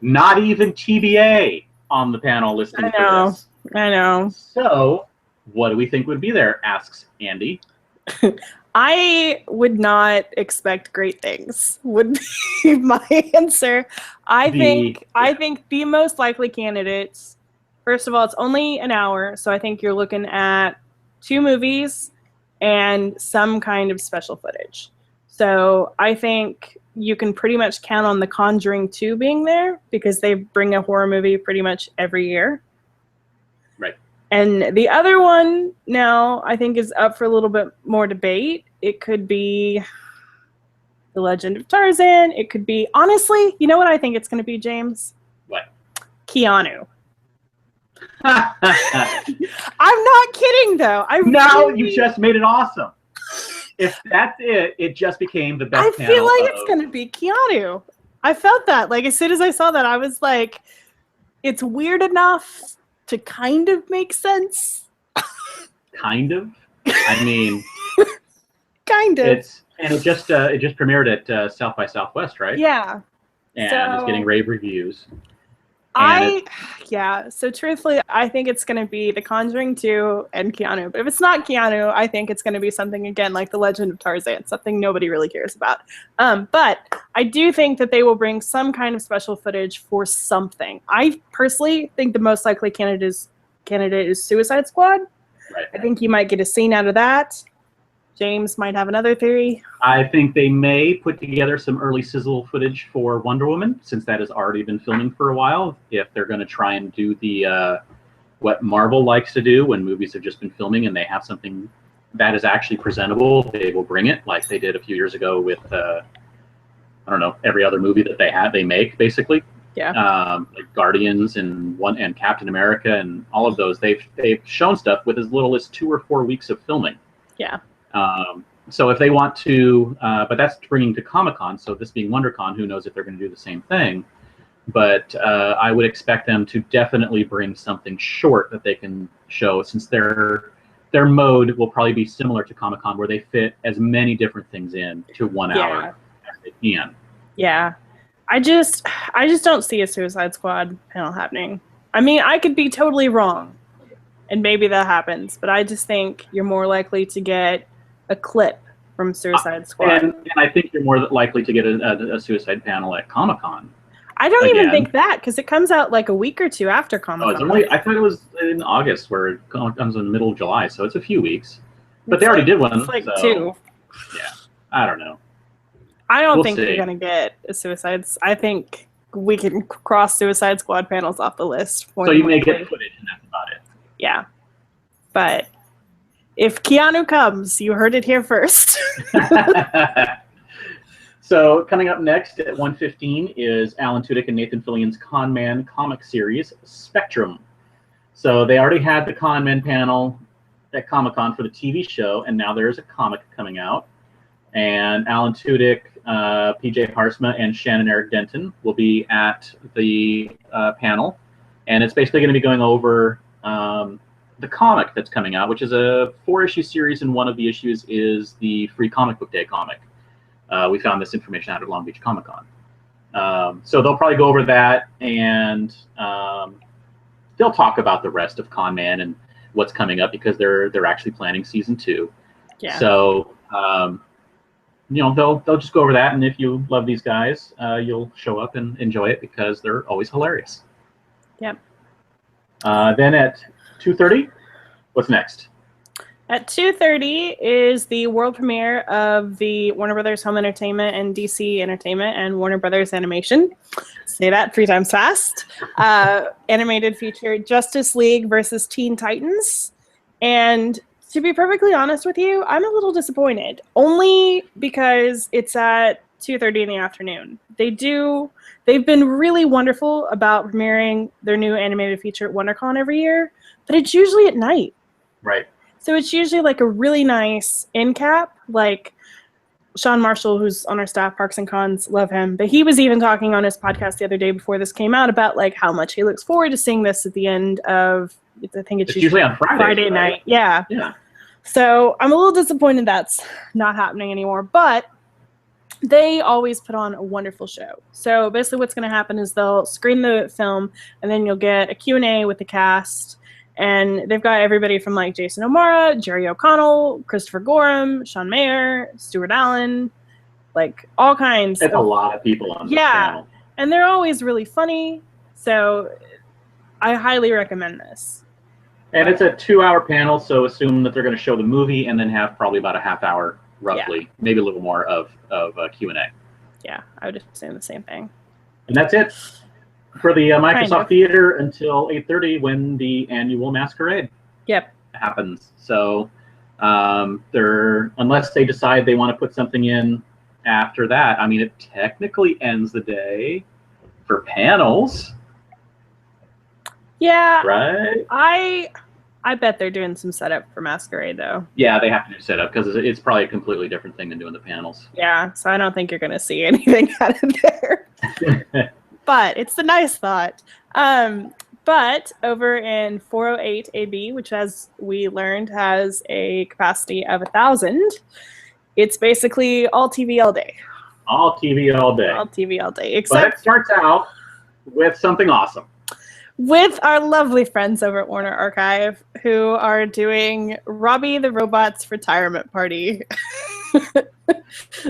Speaker 1: not even TBA on the panel listing for this.
Speaker 2: I know.
Speaker 1: So, what do we think would be there? Asks Andy.
Speaker 2: I would not expect great things, would be my answer. I think the most likely candidates, first of all, it's only an hour, so I think you're looking at 2 movies and some kind of special footage. So I think you can pretty much count on The Conjuring 2 being there because they bring a horror movie pretty much every year.
Speaker 1: Right. And
Speaker 2: the other one now I think is up for a little bit more debate. It could be The Legend of Tarzan. It could be, honestly, you know what I think it's going to be, James?
Speaker 1: What?
Speaker 2: Keanu. I'm not kidding, though.
Speaker 1: You just made it awesome. If that's it, it just became the best
Speaker 2: panel. I feel like it's going to be Keanu. I felt that. Like, as soon as I saw that, I was like, it's weird enough to kind of make sense.
Speaker 1: Kind of? I mean...
Speaker 2: kind of.
Speaker 1: It just premiered at South by Southwest, right?
Speaker 2: Yeah.
Speaker 1: And it's getting rave reviews.
Speaker 2: So truthfully, I think it's going to be The Conjuring 2 and Keanu. But if it's not Keanu, I think it's going to be something, again, like The Legend of Tarzan, something nobody really cares about. But I do think that they will bring some kind of special footage for something. I personally think the most likely candidate is Suicide Squad.
Speaker 1: Right.
Speaker 2: I think you might get a scene out of that. James might have another theory.
Speaker 1: I think they may put together some early sizzle footage for Wonder Woman, since that has already been filming for a while, if they're going to try and do the what Marvel likes to do when movies have just been filming and they have something that is actually presentable, they will bring it, like they did a few years ago with I don't know, every other movie that they make basically.
Speaker 2: Yeah.
Speaker 1: Like Guardians and Captain America and all of those, they've shown stuff with as little as 2 or 4 weeks of filming.
Speaker 2: Yeah.
Speaker 1: So if they want to, but that's bringing to Comic-Con. So this being WonderCon, who knows if they're going to do the same thing? But I would expect them to definitely bring something short that they can show, since their mode will probably be similar to Comic-Con, where they fit as many different things in to 1 hour as they can.
Speaker 2: Yeah. I just don't see a Suicide Squad panel happening. I mean, I could be totally wrong, and maybe that happens, but I just think you're more likely to get a clip from Suicide Squad.
Speaker 1: And I think you're more likely to get a Suicide panel at Comic-Con.
Speaker 2: I don't even think that, because it comes out like a week or two after Comic-Con.
Speaker 1: I thought it was in August, where it comes in the middle of July, so it's a few weeks. But they already did one.
Speaker 2: It's like 2.
Speaker 1: Yeah, I don't know.
Speaker 2: I don't think you're going to get a Suicide. I think we can cross Suicide Squad panels off the list.
Speaker 1: So you may get footage, and that's about it.
Speaker 2: Yeah. But if Keanu comes, you heard it here first.
Speaker 1: So coming up next at 1:15 is Alan Tudyk and Nathan Fillion's Con Man comic series, Spectrum. So they already had the Con Man panel at Comic-Con for the TV show, and now there's a comic coming out. And Alan Tudyk, PJ Harsma, and Shannon Eric Denton will be at the panel. And it's basically going to be going over the comic that's coming out, which is a 4-issue series, and one of the issues is the Free Comic Book Day comic. We found this information out at Long Beach Comic Con. So they'll probably go over that, and they'll talk about the rest of Con Man and what's coming up, because they're actually planning season 2.
Speaker 2: Yeah.
Speaker 1: So they'll just go over that, and if you love these guys, you'll show up and enjoy it, because they're always hilarious.
Speaker 2: Yep.
Speaker 1: Then at 2:30, what's next?
Speaker 2: At 2:30 is the world premiere of the Warner Brothers Home Entertainment and DC Entertainment and Warner Brothers Animation. Say that 3 times fast. Animated feature Justice League versus Teen Titans. And to be perfectly honest with you, I'm a little disappointed. Only because it's at 2:30 in the afternoon. They've been really wonderful about premiering their new animated feature at WonderCon every year, but it's usually at night.
Speaker 1: Right.
Speaker 2: So it's usually like a really nice end cap, like Sean Marshall, who's on our staff, Parks and Cons, love him. But he was even talking on his podcast the other day before this came out about like how much he looks forward to seeing this at the end of, I think it's usually
Speaker 1: on
Speaker 2: Friday night. Yeah. So I'm a little disappointed that's not happening anymore, but they always put on a wonderful show. So basically what's going to happen is they'll screen the film, and then you'll get a Q&A with the cast. And they've got everybody from like Jason O'Mara, Jerry O'Connell, Christopher Gorham, Sean Mayer, Stuart Allen, like all kinds.
Speaker 1: It's a lot of people on the channel.
Speaker 2: And they're always really funny. So I highly recommend this.
Speaker 1: And it's a 2-hour panel, so assume that they're going to show the movie and then have probably about a half hour, roughly, maybe a little more of Q&A.
Speaker 2: Yeah, I would assume the same thing.
Speaker 1: And that's it for the Microsoft Theater until 8:30, when the annual masquerade happens. So unless they decide they want to put something in after that, I mean, it technically ends the day for panels.
Speaker 2: Yeah.
Speaker 1: Right?
Speaker 2: I bet they're doing some setup for masquerade, though.
Speaker 1: Yeah, they have to do setup, because it's probably a completely different thing than doing the panels.
Speaker 2: Yeah, so I don't think you're going to see anything out of there. But it's a nice thought. But over in 408 AB, which, as we learned, has a capacity of 1,000, it's basically all TV all day.
Speaker 1: All TV all day.
Speaker 2: All TV all day.
Speaker 1: But it starts out with something awesome.
Speaker 2: With our lovely friends over at Warner Archive, who are doing Robbie the Robot's retirement party.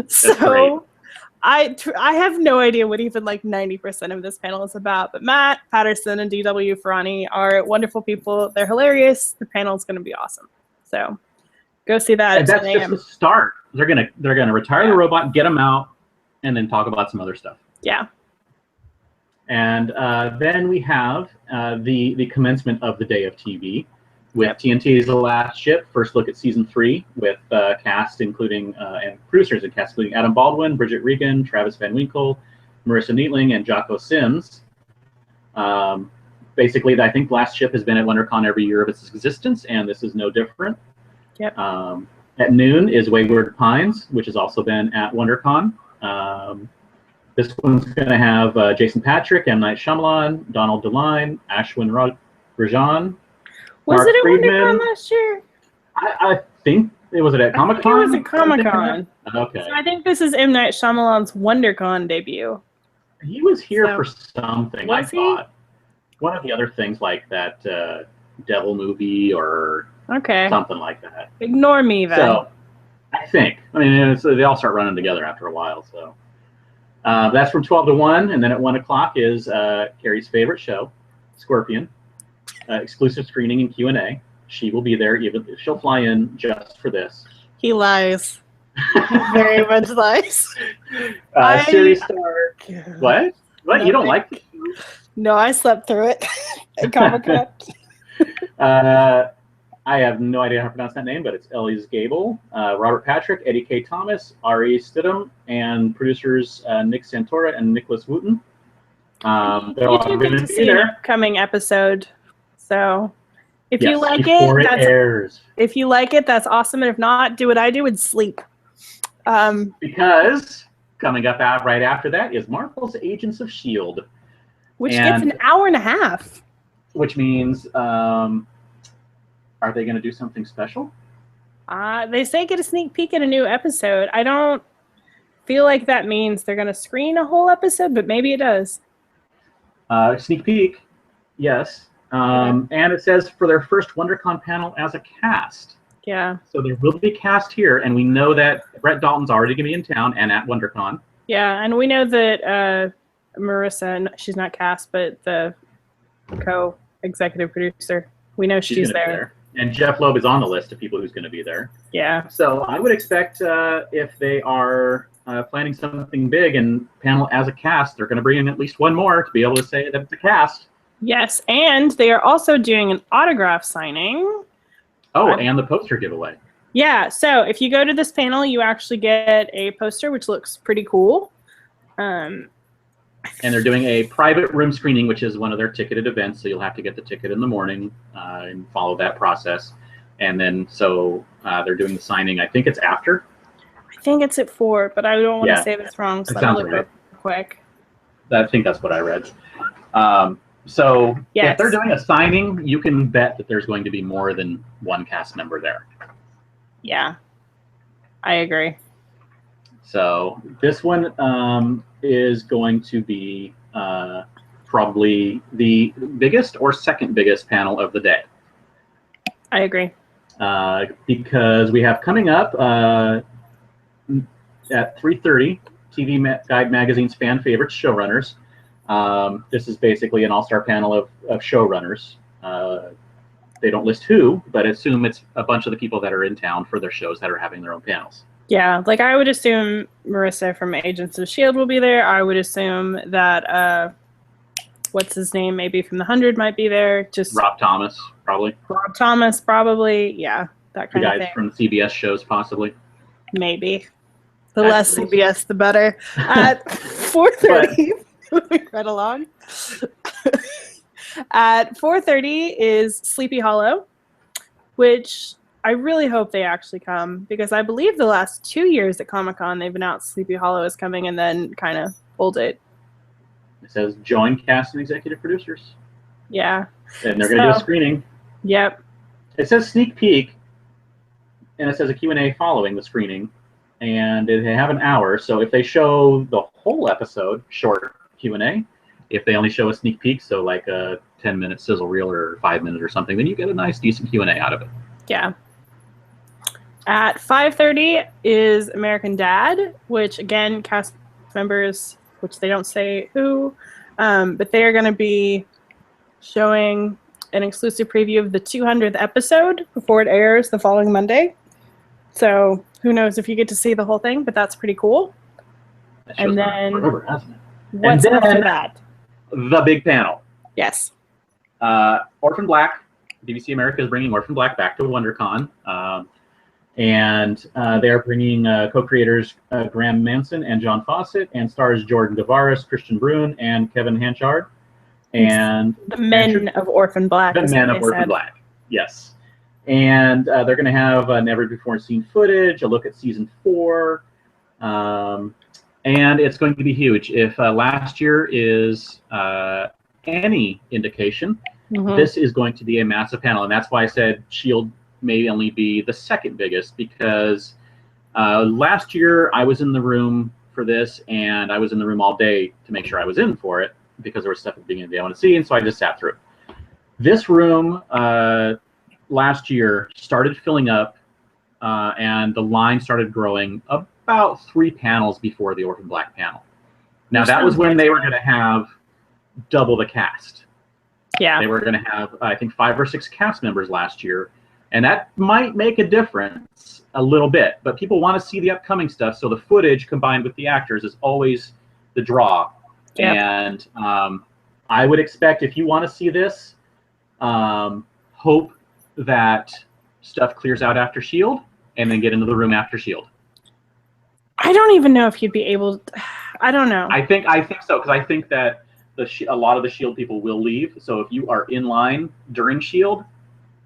Speaker 2: So I have no idea what even like 90% of this panel is about, but Matt Patterson and D.W. Ferrani are wonderful people. They're hilarious. The panel's going to be awesome. So go see that.
Speaker 1: And that's just the start. They're gonna retire the robot, get him out, and then talk about some other stuff.
Speaker 2: Yeah.
Speaker 1: And then we have the commencement of the day of TV with TNT's The Last Ship. First look at season 3 with cast including and producers and cast including Adam Baldwin, Bridget Regan, Travis Van Winkle, Marissa Neatling, and Jocko Sims. Basically, I think Last Ship has been at WonderCon every year of its existence, and this is no different.
Speaker 2: Yep.
Speaker 1: At noon is Wayward Pines, which has also been at WonderCon. This one's going to have Jason Patrick, M. Night Shyamalan, Donald DeLine, Ashwin Rajan.
Speaker 2: Was
Speaker 1: Mark
Speaker 2: it at
Speaker 1: Friedman.
Speaker 2: WonderCon last year?
Speaker 1: I think it was at Comic Con.
Speaker 2: It was at Comic Con.
Speaker 1: Okay.
Speaker 2: So I think this is M. Night Shyamalan's WonderCon debut.
Speaker 1: He was here for something, I
Speaker 2: Was he?
Speaker 1: thought. One of the other things like that Devil movie or something like that.
Speaker 2: Ignore me then.
Speaker 1: So, I think. I mean, they all start running together after a while. So that's from 12 to 1. And then at 1 o'clock is Carrie's favorite show, Scorpion. Exclusive screening and Q&A. She will be there. She'll fly in just for this.
Speaker 2: He lies. He very much lies.
Speaker 1: Series star. What? What? You don't like it?
Speaker 2: No, I slept through it at Comic-Con.
Speaker 1: I have no idea how to pronounce that name, but it's Ellie's Gable, Robert Patrick, Eddie K. Thomas, Ari Stidham, and producers Nick Santora and Nicholas Wooten. They're all
Speaker 2: You
Speaker 1: going
Speaker 2: get
Speaker 1: to
Speaker 2: to
Speaker 1: be
Speaker 2: see an
Speaker 1: there.
Speaker 2: upcoming episode. So if you like
Speaker 1: before
Speaker 2: it,
Speaker 1: airs.
Speaker 2: if you like it, that's awesome. And if not, do what I do and sleep.
Speaker 1: Because coming up out right after that is Marvel's Agents of S.H.I.E.L.D.,
Speaker 2: Which gets an hour and a half.
Speaker 1: which means, are they going to do something special?
Speaker 2: They say get a sneak peek at a new episode. I don't feel like that means they're going to screen a whole episode, but maybe it does.
Speaker 1: Sneak peek, yes. And it says for their first WonderCon panel as a cast.
Speaker 2: Yeah.
Speaker 1: So there will be cast here, and we know that Brett Dalton's already going to be in town and at WonderCon.
Speaker 2: Yeah, and we know that Marissa, she's not cast, but the co-executive producer, we know she's
Speaker 1: gonna be
Speaker 2: there.
Speaker 1: And Jeff Loeb is on the list of people who's going to be there.
Speaker 2: Yeah.
Speaker 1: So I would expect if they are planning something big and panel as a cast, they're going to bring in at least one more to be able to say that it's a cast.
Speaker 2: Yes, and they are also doing an autograph signing.
Speaker 1: Oh, and the poster giveaway.
Speaker 2: Yeah, so if you go to this panel, you actually get a poster, which looks pretty cool.
Speaker 1: And they're doing a private room screening, which is one of their ticketed events. So you'll have to get the ticket in the morning and follow that process. And then so they're doing the signing. I think it's after.
Speaker 2: I think it's at 4, but I don't want to say this wrong, so I'll look
Speaker 1: right.
Speaker 2: real quick.
Speaker 1: I think that's what I read. So if they're doing a signing, you can bet that there's going to be more than one cast member there.
Speaker 2: Yeah, I agree.
Speaker 1: So this one is going to be probably the biggest or second biggest panel of the day.
Speaker 2: I agree.
Speaker 1: Because we have coming up at 3:30, TV Guide Magazine's fan favorites, showrunners. This is basically an all-star panel of showrunners. They don't list who, but assume it's a bunch of the people that are in town for their shows that are having their own panels.
Speaker 2: Yeah, like I would assume Marissa from Agents of S.H.I.E.L.D. will be there. I would assume that, what's his name, maybe from The 100 might be there. Just
Speaker 1: Rob Thomas, probably.
Speaker 2: Rob Thomas, probably. Yeah, that kind of thing.
Speaker 1: The guys from CBS shows, possibly.
Speaker 2: Maybe. The less CBS, the better. At 4:30, moving right along. At 4:30 is Sleepy Hollow, which I really hope they actually come, because I believe the last 2 years at Comic-Con they've announced Sleepy Hollow is coming and then kind of pulled it.
Speaker 1: It says join cast and executive producers.
Speaker 2: Yeah.
Speaker 1: And they're going to do a screening.
Speaker 2: Yep.
Speaker 1: It says sneak peek, and it says a Q&A following the screening, and they have an hour. So if they show the whole episode, short Q&A. If they only show a sneak peek, so like a 10-minute sizzle reel or 5-minute or something, then you get a nice, decent Q&A out of it.
Speaker 2: Yeah. At 5:30 is American Dad, which again, cast members, which they don't say who, but they are going to be showing an exclusive preview of the 200th episode before it airs the following Monday. So who knows if you get to see the whole thing, but that's pretty cool. And then
Speaker 1: forever, hasn't it?
Speaker 2: what's after that?
Speaker 1: the big panel.
Speaker 2: Yes.
Speaker 1: Orphan Black. BBC America is bringing Orphan Black back to WonderCon. And they are bringing co-creators Graham Manson and John Fawcett, and stars Jordan Gavaris, Christian Brune, and Kevin Hanchard. And
Speaker 2: the men of Orphan Black.
Speaker 1: The men of Orphan Black, yes. And they're going to have never-before-seen footage, a look at Season 4, and it's going to be huge. If last year is any indication, this is going to be a massive panel, and that's why I said S.H.I.E.L.D. may only be the second biggest, because last year I was in the room for this, and I was in the room all day to make sure I was in for it, because there was stuff at the beginning of the day I want to see, and so I just sat through it. This room last year started filling up, and the line started growing about 3 panels before the Orphan Black panel. Now, that was when they were going to have double the cast.
Speaker 2: Yeah.
Speaker 1: They were going to have, I think, 5 or 6 cast members last year, and that might make a difference a little bit, but people want to see the upcoming stuff, so the footage combined with the actors is always the draw. Yep. And I would expect, if you want to see this, hope that stuff clears out after S.H.I.E.L.D. and then get into the room after S.H.I.E.L.D.
Speaker 2: I don't even know if you'd be able to, I don't know.
Speaker 1: I think so, because I think that a lot of the S.H.I.E.L.D. people will leave. So if you are in line during S.H.I.E.L.D.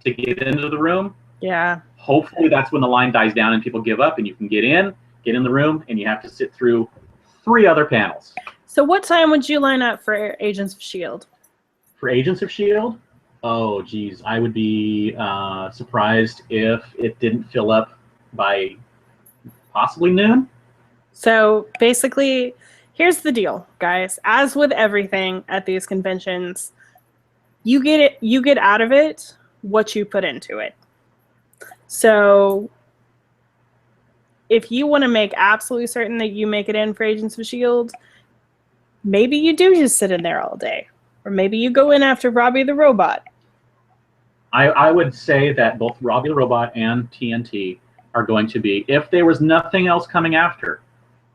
Speaker 1: to get into the room,
Speaker 2: yeah,
Speaker 1: hopefully that's when the line dies down and people give up and you can get in the room, and you have to sit through 3 other panels.
Speaker 2: So what time would you line up for Agents of S.H.I.E.L.D.?
Speaker 1: For Agents of S.H.I.E.L.D.? Oh, geez. I would be surprised if it didn't fill up by possibly noon.
Speaker 2: So basically, here's the deal, guys. As with everything at these conventions, you get out of it what you put into it. So if you want to make absolutely certain that you make it in for Agents of S.H.I.E.L.D., maybe you do just sit in there all day. Or maybe you go in after Robbie the Robot.
Speaker 1: I would say that both Robbie the Robot and TNT are going to be, if there was nothing else coming after,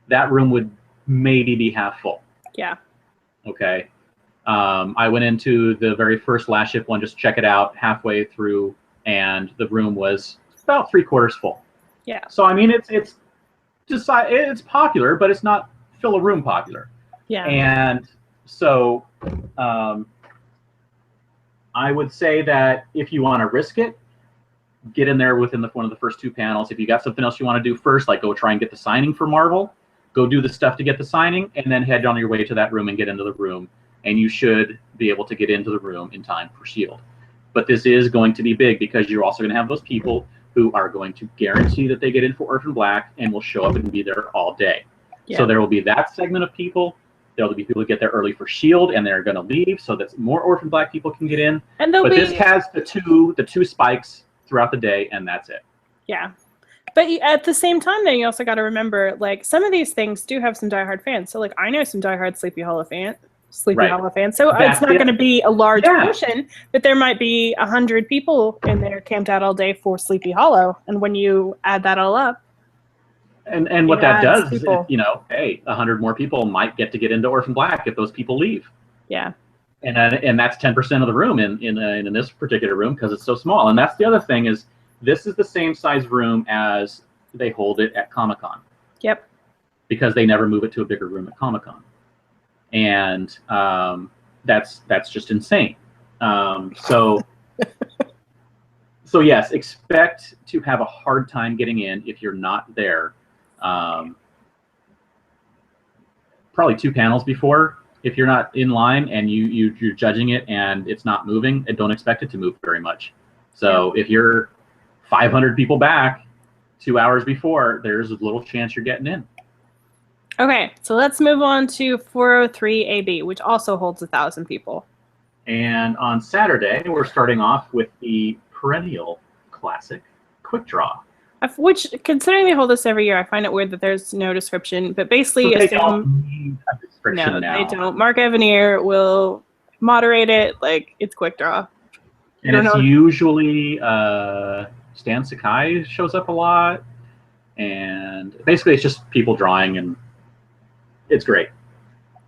Speaker 1: that room would maybe be half full.
Speaker 2: Yeah.
Speaker 1: Okay. I went into the very first Last Ship one just to check it out halfway through, and the room was about 3/4 full.
Speaker 2: Yeah.
Speaker 1: So I mean, it's popular, but it's not fill a room popular.
Speaker 2: Yeah.
Speaker 1: And so I would say that if you want to risk it, get in there within one of the first 2 panels. If you got something else you want to do first, like go try and get the signing for Marvel, go do the stuff to get the signing, and then head on your way to that room and get into the room. And you should be able to get into the room in time for S.H.I.E.L.D. But this is going to be big, because you're also going to have those people who are going to guarantee that they get in for Orphan Black and will show up and be there all day. Yeah. So there will be that segment of people. There will be people who get there early for S.H.I.E.L.D. and they're going to leave, so that more Orphan Black people can get in.
Speaker 2: And
Speaker 1: this has the two spikes throughout the day, and that's it.
Speaker 2: Yeah. But at the same time, then you also got to remember, like, some of these things do have some diehard fans. So, like, I know some diehard Sleepy Hollow fans. So it's not going to be a large portion, but there might be 100 people in there camped out all day for Sleepy Hollow. And when you add that all up,
Speaker 1: and what that does is, hey, 100 more people might get into Orphan Black if those people leave.
Speaker 2: Yeah.
Speaker 1: And that's 10% of the room in this particular room, because it's so small. And that's the other thing, is this is the same size room as they hold it at Comic-Con.
Speaker 2: Yep.
Speaker 1: Because they never move it to a bigger room at Comic-Con. And that's just insane. So yes, expect to have a hard time getting in if you're not there. Probably 2 panels before. If you're not in line and you're judging it and it's not moving, and don't expect it to move very much. So if you're 500 people back 2 hours before, there's a little chance you're getting in.
Speaker 2: Okay, so let's move on to 403 AB, which also holds 1,000 people.
Speaker 1: And on Saturday, we're starting off with the Perennial Classic Quick Draw.
Speaker 2: Which, considering they hold this every year, I find it weird that there's no description. But basically,
Speaker 1: they don't need a description now.
Speaker 2: They don't. Mark Evanier will moderate it like it's Quick Draw.
Speaker 1: And it's usually Stan Sakai shows up a lot. And basically, it's just people drawing, and it's great.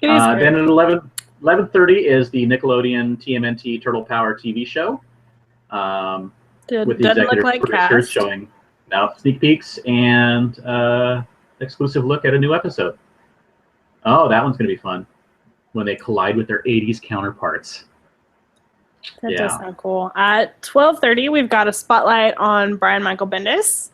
Speaker 2: It is great.
Speaker 1: Then at 11:30 is the Nickelodeon TMNT Turtle Power TV show. With the executive producers showing sneak peeks and exclusive look at a new episode. Oh, that one's going to be fun when they collide with their 80s counterparts.
Speaker 2: That does sound cool. At 12:30, we've got a spotlight on Brian Michael Bendis,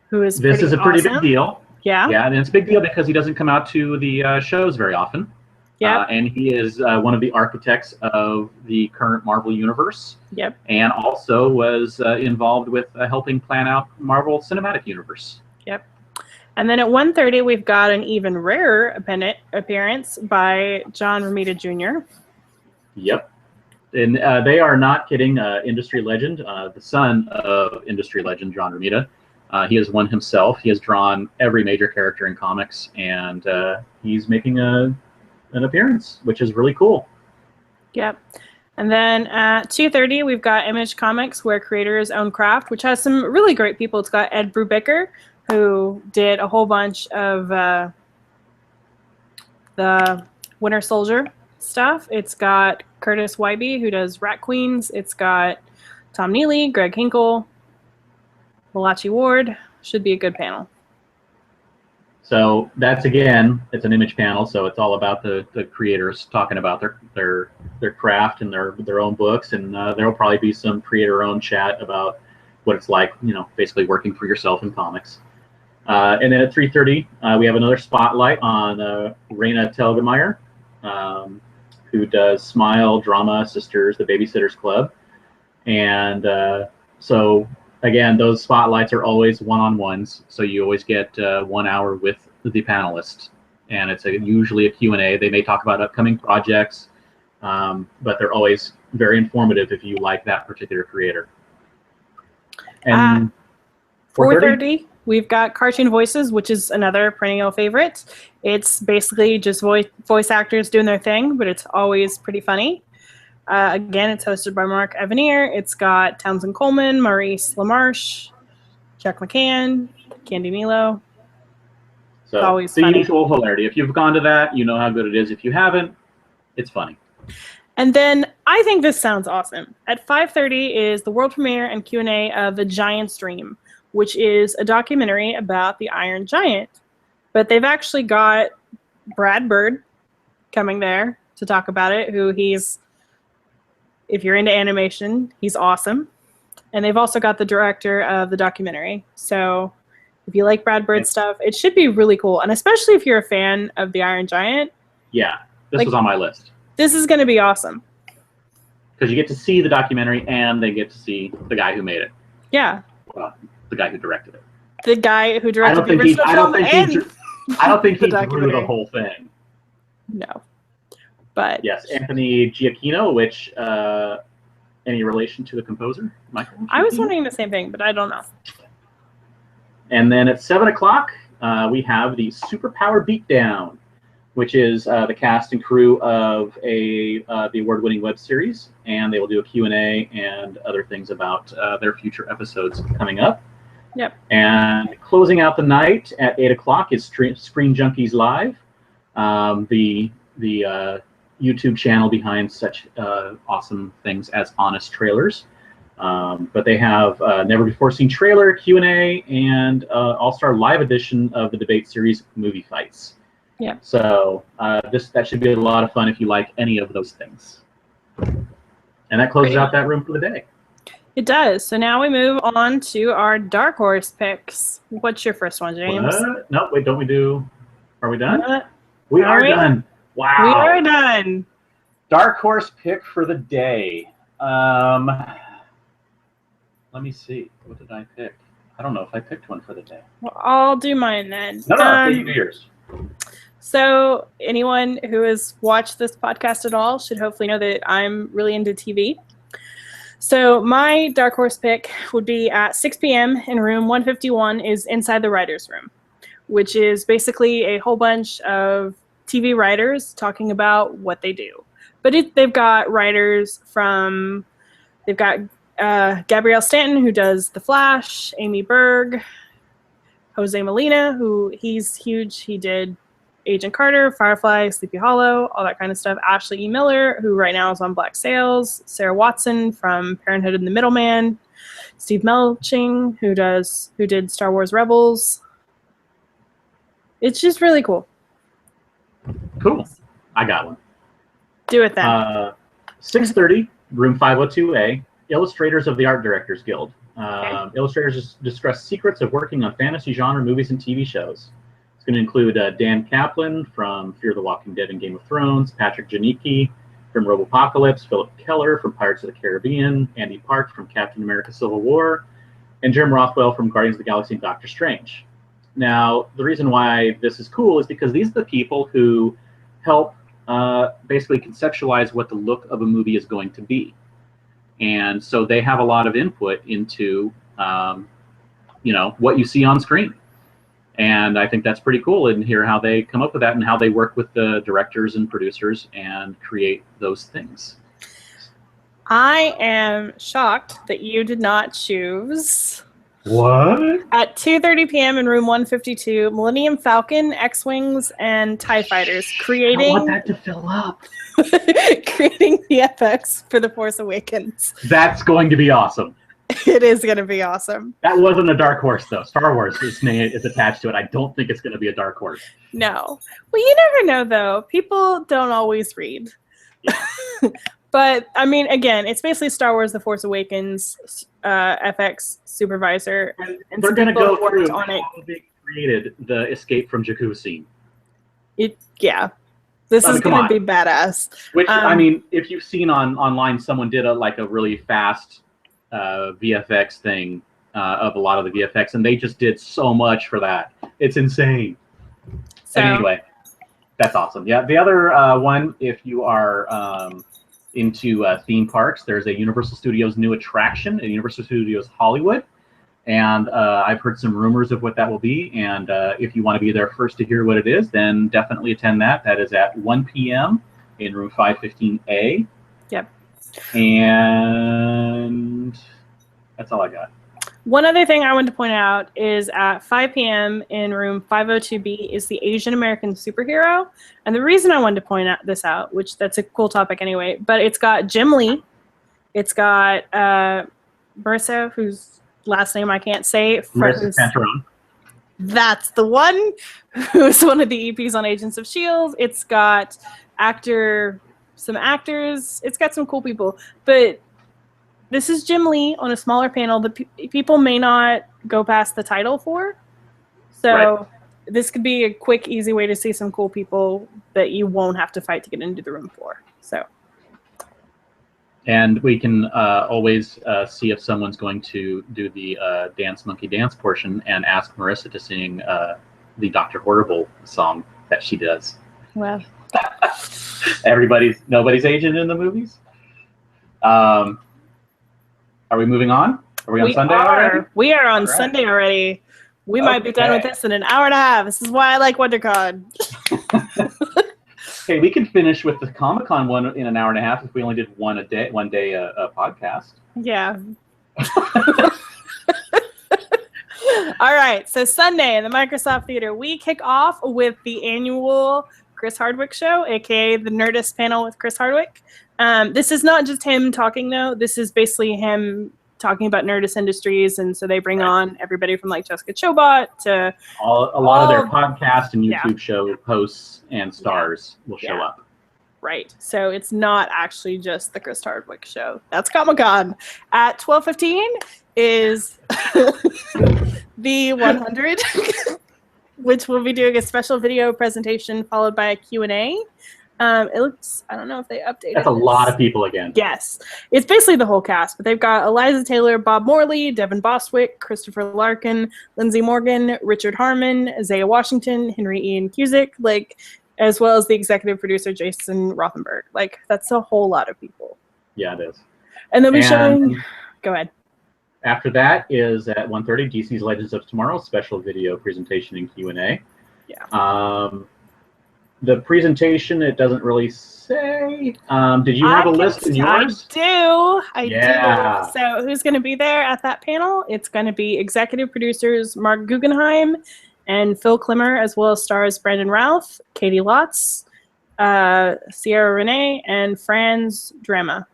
Speaker 2: who is
Speaker 1: This is a pretty big deal.
Speaker 2: Yeah.
Speaker 1: Yeah, and it's a big deal because he doesn't come out to the shows very often.
Speaker 2: Yeah.
Speaker 1: And he is one of the architects of the current Marvel Universe.
Speaker 2: Yep.
Speaker 1: And also was involved with helping plan out Marvel Cinematic Universe.
Speaker 2: Yep. And then at 1:30, we've got an even rarer appearance by John Romita Jr.
Speaker 1: Yep. And they are not kidding. Industry legend, the son of industry legend John Romita. He is one himself. He has drawn every major character in comics, and he's making an appearance, which is really cool.
Speaker 2: Yep. And then at 2:30, we've got Image Comics, where creators own craft, which has some really great people. It's got Ed Brubaker, who did a whole bunch of the Winter Soldier stuff. It's got Curtis Wybe, who does Rat Queens. It's got Tom Neely, Greg Hinkle, Malachi Ward. Should be a good panel.
Speaker 1: So that's, again, it's an Image panel, so it's all about the creators talking about their craft and their own books, and there will probably be some creator-owned chat about what it's like, basically working for yourself in comics. And then at 3:30, we have another spotlight on Raina Telgemeier, who does Smile, Drama, Sisters, The Babysitters Club. And so, again, those spotlights are always one-on-ones, so you always get 1 hour with the panelist. And it's usually a Q&A. They may talk about upcoming projects, but they're always very informative if you like that particular creator. And
Speaker 2: 4:30, we've got Cartoon Voices, which is another perennial favorite. It's basically just voice actors doing their thing, but it's always pretty funny. Again, it's hosted by Mark Evanier. It's got Townsend Coleman, Maurice LaMarche, Chuck McCann, Candy Milo.
Speaker 1: So
Speaker 2: it's always
Speaker 1: the
Speaker 2: funny.
Speaker 1: usual hilarity. If you've gone to that, you know how good it is. If you haven't, it's funny.
Speaker 2: And then I think this sounds awesome. At 5:30 is the world premiere and Q&A of The Giant's Dream, which is a documentary about the Iron Giant. But they've actually got Brad Bird coming there to talk about it, who if you're into animation, he's awesome. And they've also got the director of the documentary. So if you like Brad Bird stuff, it should be really cool. And especially if you're a fan of the Iron Giant.
Speaker 1: Yeah, this was on my list.
Speaker 2: This is going to be awesome.
Speaker 1: Because you get to see the documentary and they get to see the guy who made it.
Speaker 2: Yeah.
Speaker 1: Well, the guy who directed it.
Speaker 2: The guy who directed the original film and
Speaker 1: I don't think he
Speaker 2: the
Speaker 1: drew the whole thing.
Speaker 2: No. But
Speaker 1: yes, Anthony Giacchino, which any relation to the composer, Michael Giacchino?
Speaker 2: I was wondering the same thing, but I don't know.
Speaker 1: And then at 7 o'clock, we have the Superpower Beatdown, which is the cast and crew of the award-winning web series, and they will do a Q&A and other things about their future episodes coming up.
Speaker 2: Yep.
Speaker 1: And closing out the night at 8 o'clock is Screen Junkies Live, the YouTube channel behind such awesome things as Honest Trailers. But they have Never Before Seen Trailer, Q&A, and All-Star Live edition of the debate series Movie Fights.
Speaker 2: Yeah.
Speaker 1: So that should be a lot of fun if you like any of those things. And that closes out that room for the day.
Speaker 2: It does. So now we move on to our Dark Horse picks. What's your first one, James?
Speaker 1: What? No, wait, don't we do... Are we done?
Speaker 2: We
Speaker 1: are done. Wow.
Speaker 2: We are done.
Speaker 1: Dark Horse pick for the day. Let me see. What did I pick? I don't know if I picked one for the day.
Speaker 2: Well, I'll do mine then.
Speaker 1: No, you do yours.
Speaker 2: So anyone who has watched this podcast at all should hopefully know that I'm really into TV. So my Dark Horse pick would be at 6 p.m. in room 151 is Inside the Writer's Room, which is basically a whole bunch of TV writers talking about what they do. But they've got writers from, they've got Gabrielle Stanton, who does The Flash, Amy Berg, Jose Molina, who he's huge. He did Agent Carter, Firefly, Sleepy Hollow, all that kind of stuff. Ashley E. Miller, who right now is on Black Sails. Sarah Watson from Parenthood and the Middleman. Steve Melching, who did Star Wars Rebels. It's just really cool.
Speaker 1: Cool. I got one.
Speaker 2: Do it then.
Speaker 1: 6:30, room 502A, Illustrators of the Art Directors Guild. Illustrators discuss secrets of working on fantasy genre movies and TV shows. It's going to include Dan Kaplan from Fear the Walking Dead and Game of Thrones, Patrick Janicki from Robopocalypse, Philip Keller from Pirates of the Caribbean, Andy Park from Captain America Civil War, and Jim Rothwell from Guardians of the Galaxy and Doctor Strange. Now, the reason why this is cool is because these are the people who help basically conceptualize what the look of a movie is going to be. And so they have a lot of input into, what you see on screen. And I think that's pretty cool, and hear how they come up with that and how they work with the directors and producers and create those things.
Speaker 2: I am shocked that you did not choose.
Speaker 1: What?
Speaker 2: At 2:30 p.m. in room 152, Millennium Falcon, X-Wings, and TIE Fighters, creating...
Speaker 1: I want that to fill up.
Speaker 2: creating VFX for The Force Awakens.
Speaker 1: That's going to be awesome.
Speaker 2: It is going to be awesome.
Speaker 1: That wasn't a dark horse, though. Star Wars is attached to it. I don't think it's going to be a dark horse.
Speaker 2: No. Well, you never know, though. People don't always read.
Speaker 1: Yeah.
Speaker 2: But, I mean, again, it's basically Star Wars The Force Awakens FX supervisor.
Speaker 1: And they're going to go through how they created the Escape from Jakku scene.
Speaker 2: Yeah. This is going to be badass.
Speaker 1: Which, I mean, if you've seen online, someone did a really fast VFX thing of a lot of the VFX, and they just did so much for that. It's insane. So, anyway, that's awesome. Yeah, the other one, if you are into theme parks, there's a Universal Studios new attraction at Universal Studios Hollywood, and I've heard some rumors of what that will be, and if you want to be there first to hear what it is, then definitely attend that. That is at 1 p.m. in room 515A. Yep. And that's all I got.
Speaker 2: One other thing I wanted to point out is at 5 p.m. in room 502B is the Asian American superhero. And the reason I wanted to point this out, which that's a cool topic anyway, but it's got Jim Lee. It's got Marissa, whose last name I can't say.
Speaker 1: Marissa Santaron.
Speaker 2: That's the one, who's one of the EPs on Agents of S.H.I.E.L.D. It's got some actors. It's got some cool people. But this is Jim Lee on a smaller panel that people may not go past the title for. So this could be a quick, easy way to see some cool people that you won't have to fight to get into the room for. So.
Speaker 1: And we can always see if someone's going to do the Dance Monkey Dance portion and ask Marissa to sing the Dr. Horrible song that she does.
Speaker 2: Well.
Speaker 1: Nobody's agent in the movies. Are we moving on? Are we on Sunday already?
Speaker 2: We are on Sunday already. We might be done with this in an hour and a half. This is why I like WonderCon.
Speaker 1: Okay, we can finish with the Comic-Con one in an hour and a half if we only did one day a podcast.
Speaker 2: Yeah. All right, so Sunday in the Microsoft Theater, we kick off with the annual Chris Hardwick show, aka the Nerdist panel with Chris Hardwick. This is not just him talking, though. This is basically him talking about Nerdist Industries, and so they bring on everybody from like Jessica Chobot to
Speaker 1: a lot of their podcast and YouTube show hosts and stars will show up.
Speaker 2: Right. So it's not actually just the Chris Hardwick show. That's Comic-Con. At 12:15 is the 100, which we'll be doing a special video presentation followed by a Q&A. It looks, I don't know if they updated
Speaker 1: That's a lot of people again.
Speaker 2: Yes. It's basically the whole cast, but they've got Eliza Taylor, Bob Morley, Devin Bostwick, Christopher Larkin, Lindsay Morgan, Richard Harmon, Isaiah Washington, Henry Ian Cusick, as well as the executive producer, Jason Rothenberg. That's a whole lot of people.
Speaker 1: Yeah, it is.
Speaker 2: And then we're showing, go ahead.
Speaker 1: After that is at 1:30, DC's Legends of Tomorrow, special video presentation and Q&A.
Speaker 2: Yeah.
Speaker 1: The presentation, it doesn't really say. Did you have a list in yours?
Speaker 2: I do. So who's going to be there at that panel? It's going to be executive producers Mark Guggenheim and Phil Klimmer, as well as stars Brandon Routh, Katie Lotz, Sierra Renee, and Franz Drama.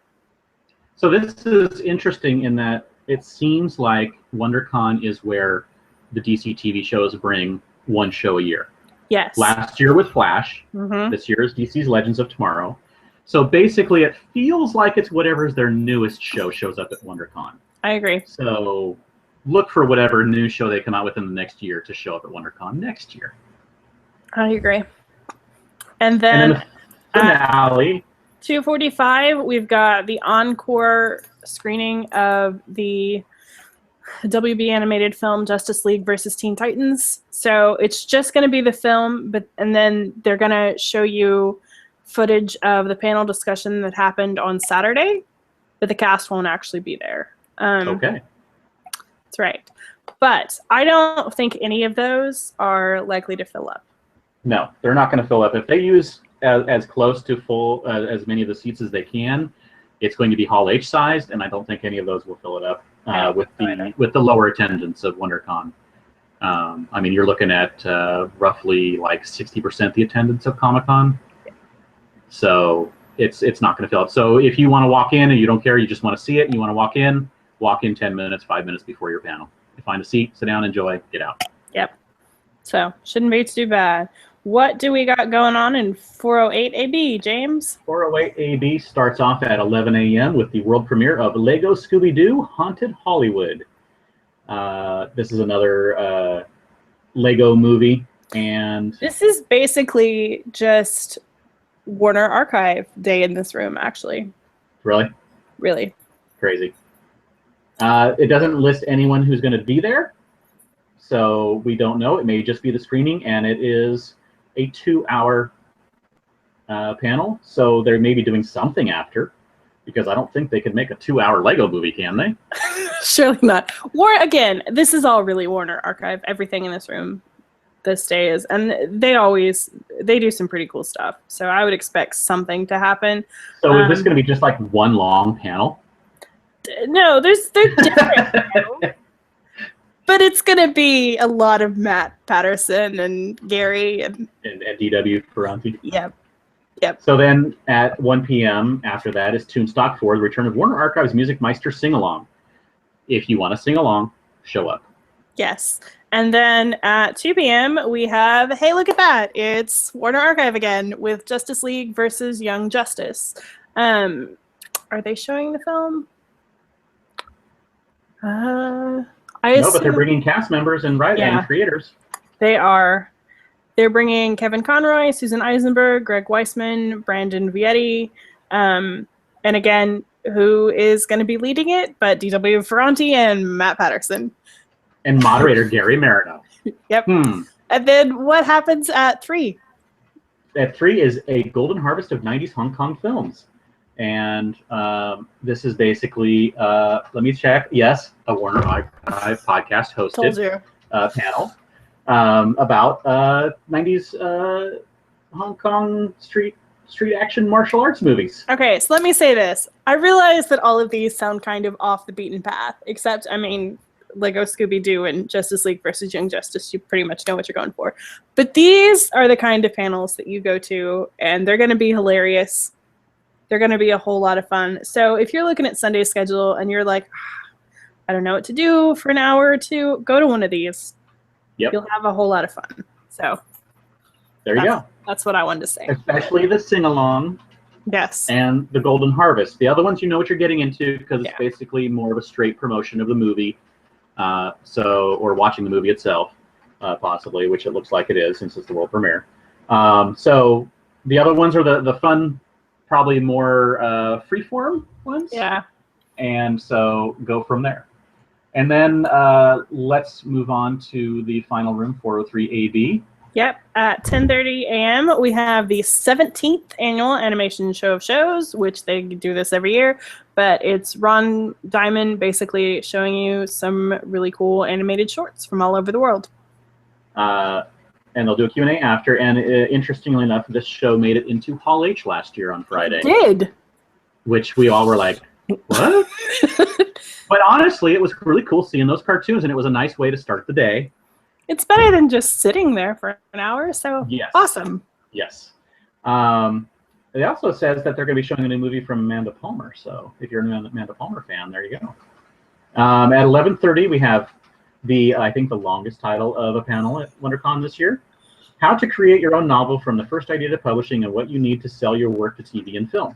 Speaker 1: So this is interesting in that it seems like WonderCon is where the DC TV shows bring one show a year.
Speaker 2: Yes.
Speaker 1: Last year with Flash. This year is DC's Legends of Tomorrow. So basically it feels like it's whatever's their newest show shows up at WonderCon.
Speaker 2: I agree.
Speaker 1: So look for whatever new show they come out with in the next year to show up at WonderCon next year.
Speaker 2: I agree. And then
Speaker 1: the finale.
Speaker 2: 2:45, we've got the encore screening of the WB animated film Justice League versus Teen Titans. So it's just going to be the film, and then they're going to show you footage of the panel discussion that happened on Saturday, but the cast won't actually be there.
Speaker 1: Okay.
Speaker 2: That's right. But I don't think any of those are likely to fill up.
Speaker 1: No, they're not going to fill up. If they use as close to full as many of the seats as they can, it's going to be Hall H sized, and I don't think any of those will fill it up with the lower attendance of WonderCon. I mean, you're looking at roughly like 60% the attendance of Comic-Con, so it's not going to fill up. So if you want to walk in and you don't care, you just want to see it, and you want to walk in 10 minutes, 5 minutes before your panel. You find a seat, sit down, enjoy, get out.
Speaker 2: Yep. So shouldn't be too bad. What do we got going on in 408 AB, James? 408
Speaker 1: AB starts off at 11 a.m. with the world premiere of Lego Scooby-Doo Haunted Hollywood. This is another Lego movie, and
Speaker 2: this is basically just Warner Archive Day in this room, actually.
Speaker 1: Really?
Speaker 2: Really.
Speaker 1: Crazy. It doesn't list anyone who's going to be there, so we don't know. It may just be the screening, and it is a 2-hour panel, so they may be doing something after, because I don't think they could make a 2-hour Lego movie, can they?
Speaker 2: Surely not. Again, this is all really Warner Archive. Everything in this room this day is, and they do some pretty cool stuff. So I would expect something to happen.
Speaker 1: So is this going to be just like one long panel?
Speaker 2: No, they're different panels. But it's going to be a lot of Matt Patterson and Gary. And
Speaker 1: DW Ferranti.
Speaker 2: Yep.
Speaker 1: So then at 1 p.m. after that is Toonstock 4, the return of Warner Archive's Music Meister Sing-Along. If you want to sing along, show up.
Speaker 2: Yes. And then at 2 p.m. we have, hey, look at that. It's Warner Archive again with Justice League versus Young Justice. Are they showing the film?
Speaker 1: No, but they're bringing cast members and and creators.
Speaker 2: They are. They're bringing Kevin Conroy, Susan Eisenberg, Greg Weisman, Brandon Vietti, and again, who is going to be leading it? But DW Ferranti and Matt Patterson.
Speaker 1: And moderator Gary Marino.
Speaker 2: Yep. And then what happens at 3?
Speaker 1: At 3 is a golden harvest of 90s Hong Kong films. And this is basically, let me check. Yes, a Warner Archive podcast hosted panel about 90s Hong Kong street action martial arts movies.
Speaker 2: Okay, so let me say this. I realize that all of these sound kind of off the beaten path, except, I mean, Lego Scooby-Doo and Justice League versus Young Justice, you pretty much know what you're going for. But these are the kind of panels that you go to, and they're going to be hilarious. They're going to be a whole lot of fun. So if you're looking at Sunday's schedule and you're like, I don't know what to do for an hour or two, go to one of these.
Speaker 1: Yep.
Speaker 2: You'll have a whole lot of fun. So
Speaker 1: there you go.
Speaker 2: That's what I wanted to say.
Speaker 1: Especially the sing-along.
Speaker 2: Yes.
Speaker 1: And the Golden Harvest. The other ones you know what you're getting into because it's basically more of a straight promotion of the movie. Or watching the movie itself, possibly, which it looks like it is since it's the world premiere. So the other ones are the fun, probably more freeform ones.
Speaker 2: Yeah.
Speaker 1: And so go from there. And then let's move on to the final room, 403 AB.
Speaker 2: Yep. At 10:30 a.m., we have the 17th annual Animation Show of Shows, which they do this every year. But it's Ron Diamond basically showing you some really cool animated shorts from all over the world.
Speaker 1: And they'll do a Q&A after. And interestingly enough, this show made it into Hall H last year on Friday.
Speaker 2: It did.
Speaker 1: Which we all were like, what? But honestly, it was really cool seeing those cartoons, and it was a nice way to start the day.
Speaker 2: It's better than just sitting there for an hour, so
Speaker 1: Yes.
Speaker 2: awesome.
Speaker 1: Yes. It also says that they're going to be showing a new movie from Amanda Palmer. So if you're an Amanda Palmer fan, there you go. At 11:30, we have I think the longest title of a panel at WonderCon this year. How to create your own novel from the first idea to publishing and what you need to sell your work to TV and film.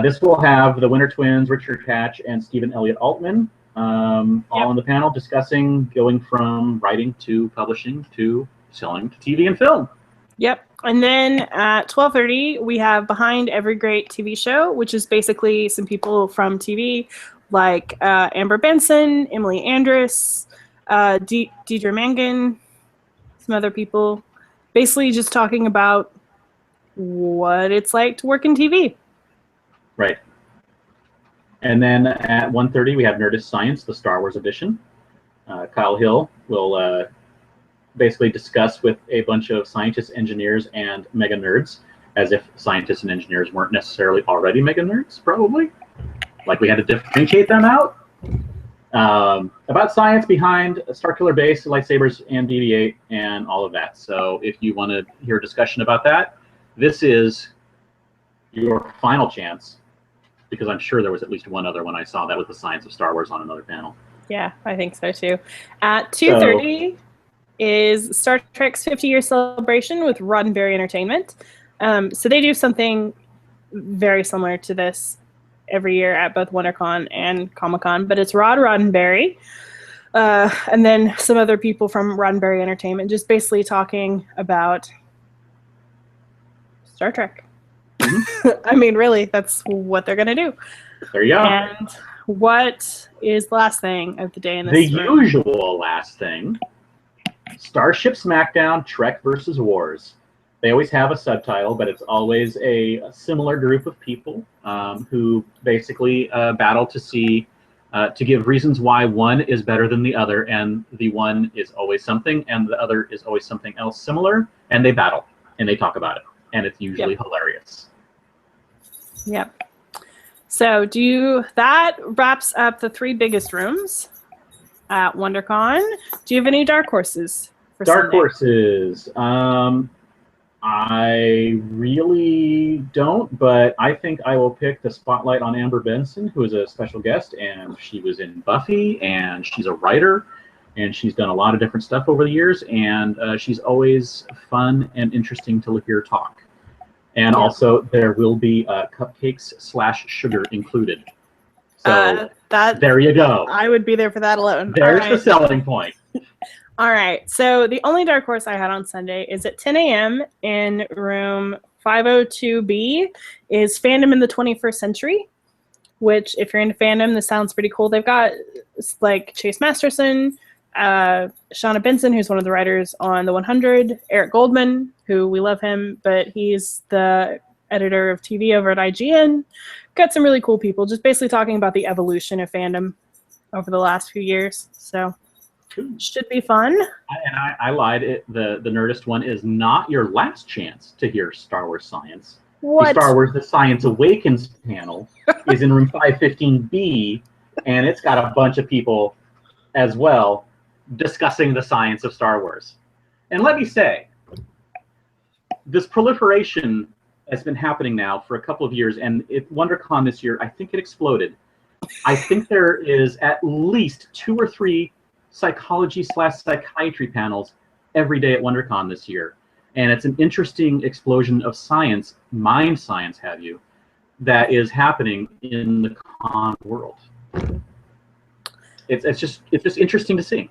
Speaker 1: This will have the Winter Twins, Richard Hatch, and Stephen Elliott Altman all on the panel discussing going from writing to publishing to selling to TV and film.
Speaker 2: Yep. And then at 12:30, we have Behind Every Great TV Show, which is basically some people from TV like Amber Benson, Emily Andress, Deidre Mangan, some other people, basically just talking about what it's like to work in TV.
Speaker 1: Right. And then at 1:30, we have Nerdist Science, the Star Wars edition. Kyle Hill will basically discuss with a bunch of scientists, engineers, and mega nerds, as if scientists and engineers weren't necessarily already mega nerds, probably. Like we had to differentiate them out. About science behind Starkiller Base, lightsabers, and BB-8, and all of that. So if you want to hear a discussion about that, this is your final chance, because I'm sure there was at least one other one I saw that was the science of Star Wars on another panel.
Speaker 2: Yeah, I think so too. At 2:30 is Star Trek's 50-year celebration with Roddenberry Entertainment. So they do something very similar to this every year at both WonderCon and Comic-Con, but it's Rod Roddenberry and then some other people from Roddenberry Entertainment just basically talking about Star Trek. I mean, really, that's what they're going to do.
Speaker 1: There you go.
Speaker 2: And what is the last thing of the day in this
Speaker 1: The
Speaker 2: room?
Speaker 1: usual last thing. Starship Smackdown, Trek versus Wars. They always have a subtitle, but it's always a similar group of people who basically battle to see, to give reasons why one is better than the other, and the one is always something, and the other is always something else similar, and they battle, and they talk about it, and it's usually hilarious.
Speaker 2: Yep. So that wraps up the three biggest rooms at WonderCon. Do you have any dark horses for
Speaker 1: Dark
Speaker 2: Sunday?
Speaker 1: horses. I really don't, but I think I will pick the spotlight on Amber Benson, who is a special guest, and she was in Buffy, and she's a writer, and she's done a lot of different stuff over the years, and she's always fun and interesting to hear talk. And also, there will be cupcakes/sugar included. So there you go.
Speaker 2: I would be there for that alone.
Speaker 1: There's the selling point.
Speaker 2: All right. So the only dark horse I had on Sunday is at 10 a.m. in room 502B is Fandom in the 21st Century, which if you're into fandom, this sounds pretty cool. They've got like Chase Masterson, Shauna Benson, who's one of the writers on The 100, Eric Goldman, who we love him, but he's the editor of TV over at IGN. Got some really cool people just basically talking about the evolution of fandom over the last few years. So should be fun.
Speaker 1: I lied. The Nerdist one is not your last chance to hear Star Wars science.
Speaker 2: What?
Speaker 1: The Star Wars The Science Awakens panel is in room 515B, and it's got a bunch of people as well discussing the science of Star Wars. And let me say, this proliferation has been happening now for a couple of years, and at WonderCon this year, I think it exploded. I think there is at least 2 or 3 psychology/psychiatry panels every day at WonderCon this year. And it's an interesting explosion of science, mind science have you, that is happening in the con world. It's just interesting to see.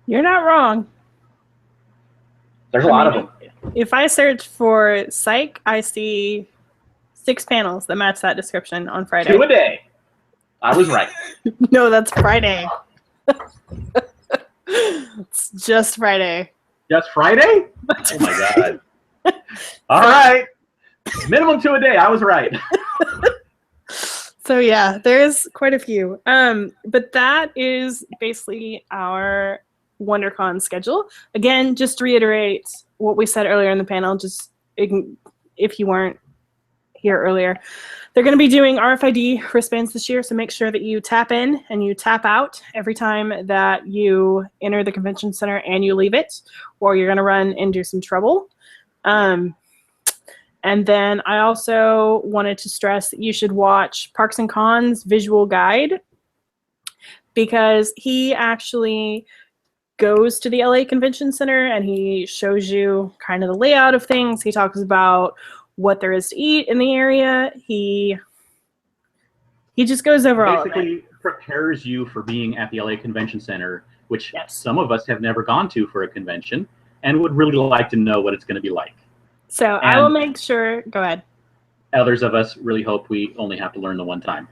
Speaker 2: You're not wrong.
Speaker 1: There's a lot of them.
Speaker 2: If I search for psych, I see 6 panels that match that description on Friday.
Speaker 1: 2 a day. I was right.
Speaker 2: No, that's Friday. It's just Friday.
Speaker 1: Just Friday? Oh my God. All right. Minimum 2 a day. I was right.
Speaker 2: So yeah, there's quite a few. But that is basically our WonderCon schedule. Again, just to reiterate what we said earlier in the panel, just if you weren't here earlier. They're going to be doing RFID wristbands this year, so make sure that you tap in and you tap out every time that you enter the convention center and you leave it, or you're going to run into some trouble. And then I also wanted to stress that you should watch Parks and Cons visual guide, because he actually goes to the LA Convention Center and he shows you kind of the layout of things. He talks about what there is to eat in the area. He just goes over all of it.
Speaker 1: Basically prepares you for being at the LA Convention Center, which
Speaker 2: Yes.
Speaker 1: some of us have never gone to for a convention and would really like to know what it's going to be like.
Speaker 2: So I will make sure, go ahead.
Speaker 1: Others of us really hope we only have to learn the one time.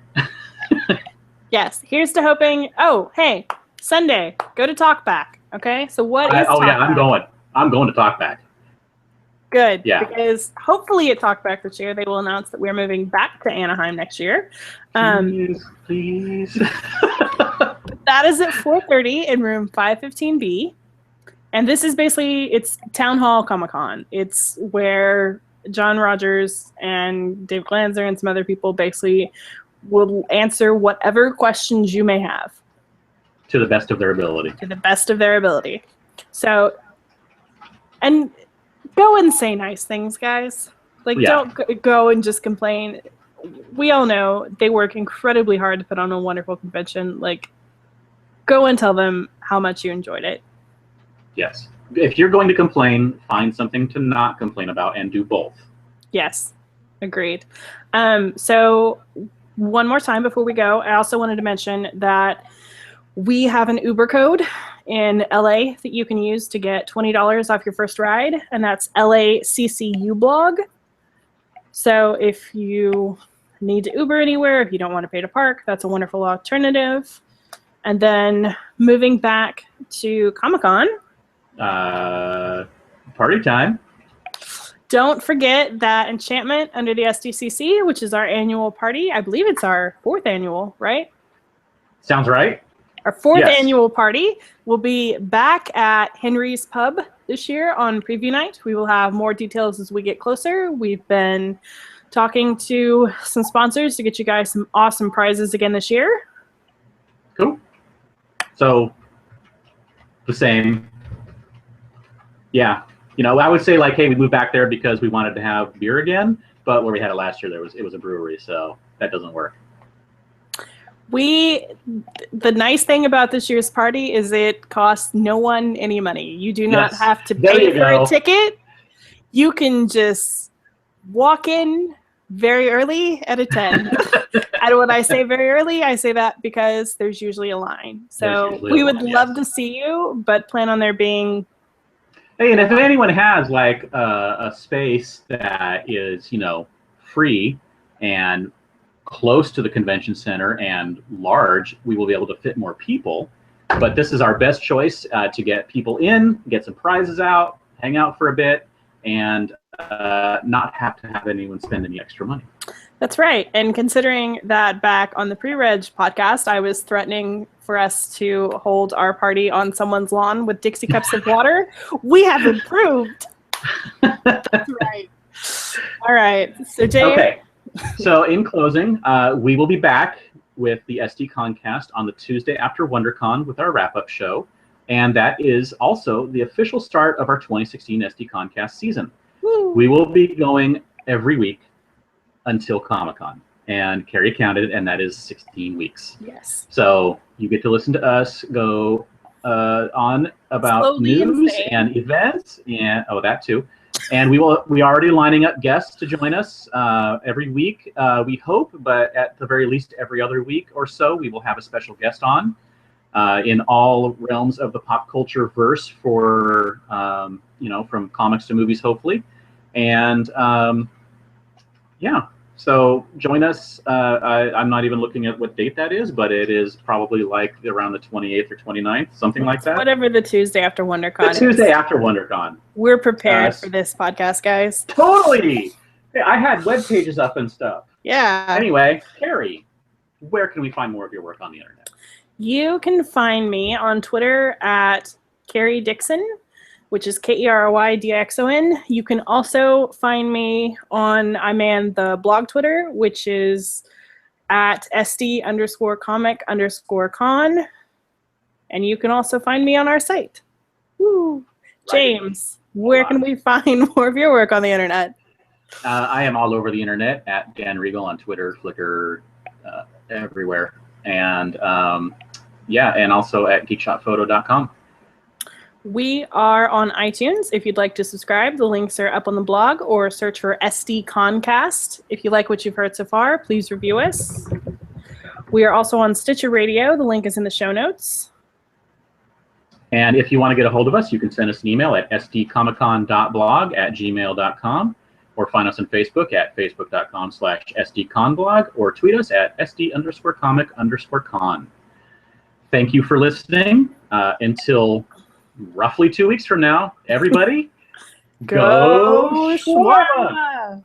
Speaker 2: Yes, here's to hoping. Oh, hey, Sunday, go to Talkback. Okay, so what is
Speaker 1: Oh yeah,
Speaker 2: Talkback?
Speaker 1: I'm going to Talkback.
Speaker 2: Good,
Speaker 1: Yeah.
Speaker 2: because hopefully at Talkback this year, they will announce that we're moving back to Anaheim next year.
Speaker 1: Please.
Speaker 2: That is at 4:30 in room 515B. And this is basically, it's Town Hall Comic-Con. It's where John Rogers and Dave Glanzer and some other people basically will answer whatever questions you may have.
Speaker 1: To the best of their ability.
Speaker 2: To the best of their ability. So, and go and say nice things, guys. Like,
Speaker 1: Yeah.
Speaker 2: don't go and just complain. We all know they work incredibly hard to put on a wonderful convention. Like, go and tell them how much you enjoyed it.
Speaker 1: Yes. If you're going to complain, find something to not complain about and do both.
Speaker 2: Yes, agreed. So one more time before we go, I also wanted to mention that we have an Uber code in LA that you can use to get $20 off your first ride, and that's LACCU blog. So if you need to Uber anywhere, if you don't want to pay to park, that's a wonderful alternative. And then moving back to Comic-Con.
Speaker 1: Party time.
Speaker 2: Don't forget that Enchantment under the SDCC, which is our annual party. I believe it's our 4th annual, right?
Speaker 1: Sounds right.
Speaker 2: Our 4th
Speaker 1: Yes.
Speaker 2: annual party will be back at Henry's Pub this year on preview night. We will have more details as we get closer. We've been talking to some sponsors to get you guys some awesome prizes again this year.
Speaker 1: Cool. So, the same. Yeah. You know, I would say, like, hey, we moved back there because we wanted to have beer again, but where we had it last year, it was a brewery, so that doesn't work.
Speaker 2: The nice thing about this year's party is it costs no one any money. You do not
Speaker 1: Yes.
Speaker 2: have to
Speaker 1: There
Speaker 2: pay
Speaker 1: you
Speaker 2: for
Speaker 1: go.
Speaker 2: a ticket. You can just walk in very early at a 10. And when I say very early, I say that because there's usually a line.
Speaker 1: There's
Speaker 2: So
Speaker 1: usually a
Speaker 2: we would
Speaker 1: line,
Speaker 2: love
Speaker 1: yes.
Speaker 2: to see you, but plan on there being...
Speaker 1: Hey, and if anyone has, like, a space that is, you know, free and close to the convention center and large, we will be able to fit more people. But this is our best choice to get people in, get some prizes out, hang out for a bit, and not have to have anyone spend any extra money.
Speaker 2: That's right. And considering that back on the Pre-Reg podcast, I was threatening for us to hold our party on someone's lawn with Dixie cups of water, we have improved. That's right. All right. So, Jay.
Speaker 1: Okay. So in closing, we will be back with the SDConCast on the Tuesday after WonderCon with our wrap-up show. And that is also the official start of our 2016 SDConCast season.
Speaker 2: Woo.
Speaker 1: We will be going every week until Comic-Con. And Carrie counted, and that is 16 weeks.
Speaker 2: Yes.
Speaker 1: So you get to listen to us go on about
Speaker 2: Slowly
Speaker 1: news
Speaker 2: insane.
Speaker 1: and events, and that too. And we are already lining up guests to join us every week. We hope, but at the very least, every other week or so, we will have a special guest on in all realms of the pop culture verse for from comics to movies, hopefully. And yeah. So join us. I'm not even looking at what date that is, but it is probably like around the 28th or 29th, something like that.
Speaker 2: Whatever the Tuesday after WonderCon
Speaker 1: The Tuesday
Speaker 2: is.
Speaker 1: after WonderCon.
Speaker 2: We're prepared for this podcast, guys.
Speaker 1: Totally. Hey, I had web pages up and stuff.
Speaker 2: Yeah.
Speaker 1: Anyway, Carrie, where can we find more of your work on the internet?
Speaker 2: You can find me on Twitter at Carrie Dixon. which is KERYDXON. You can also find me on, I man the blog Twitter, which is at SD_comic_con. And you can also find me on our site. Woo. James, where can we find more of your work on the internet?
Speaker 1: I am all over the internet at Dan Regal on Twitter, Flickr, everywhere. And and also at geekshotphoto.com.
Speaker 2: We are on iTunes. If you'd like to subscribe, the links are up on the blog, or search for SDConCast. If you like what you've heard so far, please review us. We are also on Stitcher Radio. The link is in the show notes.
Speaker 1: And if you want to get a hold of us, you can send us an email at sdcomiccon.blog@gmail.com, or find us on Facebook at facebook.com/sdconblog, or tweet us at sd_comic_con. Thank you for listening. Until roughly 2 weeks from now, everybody,
Speaker 2: Go Shawarma!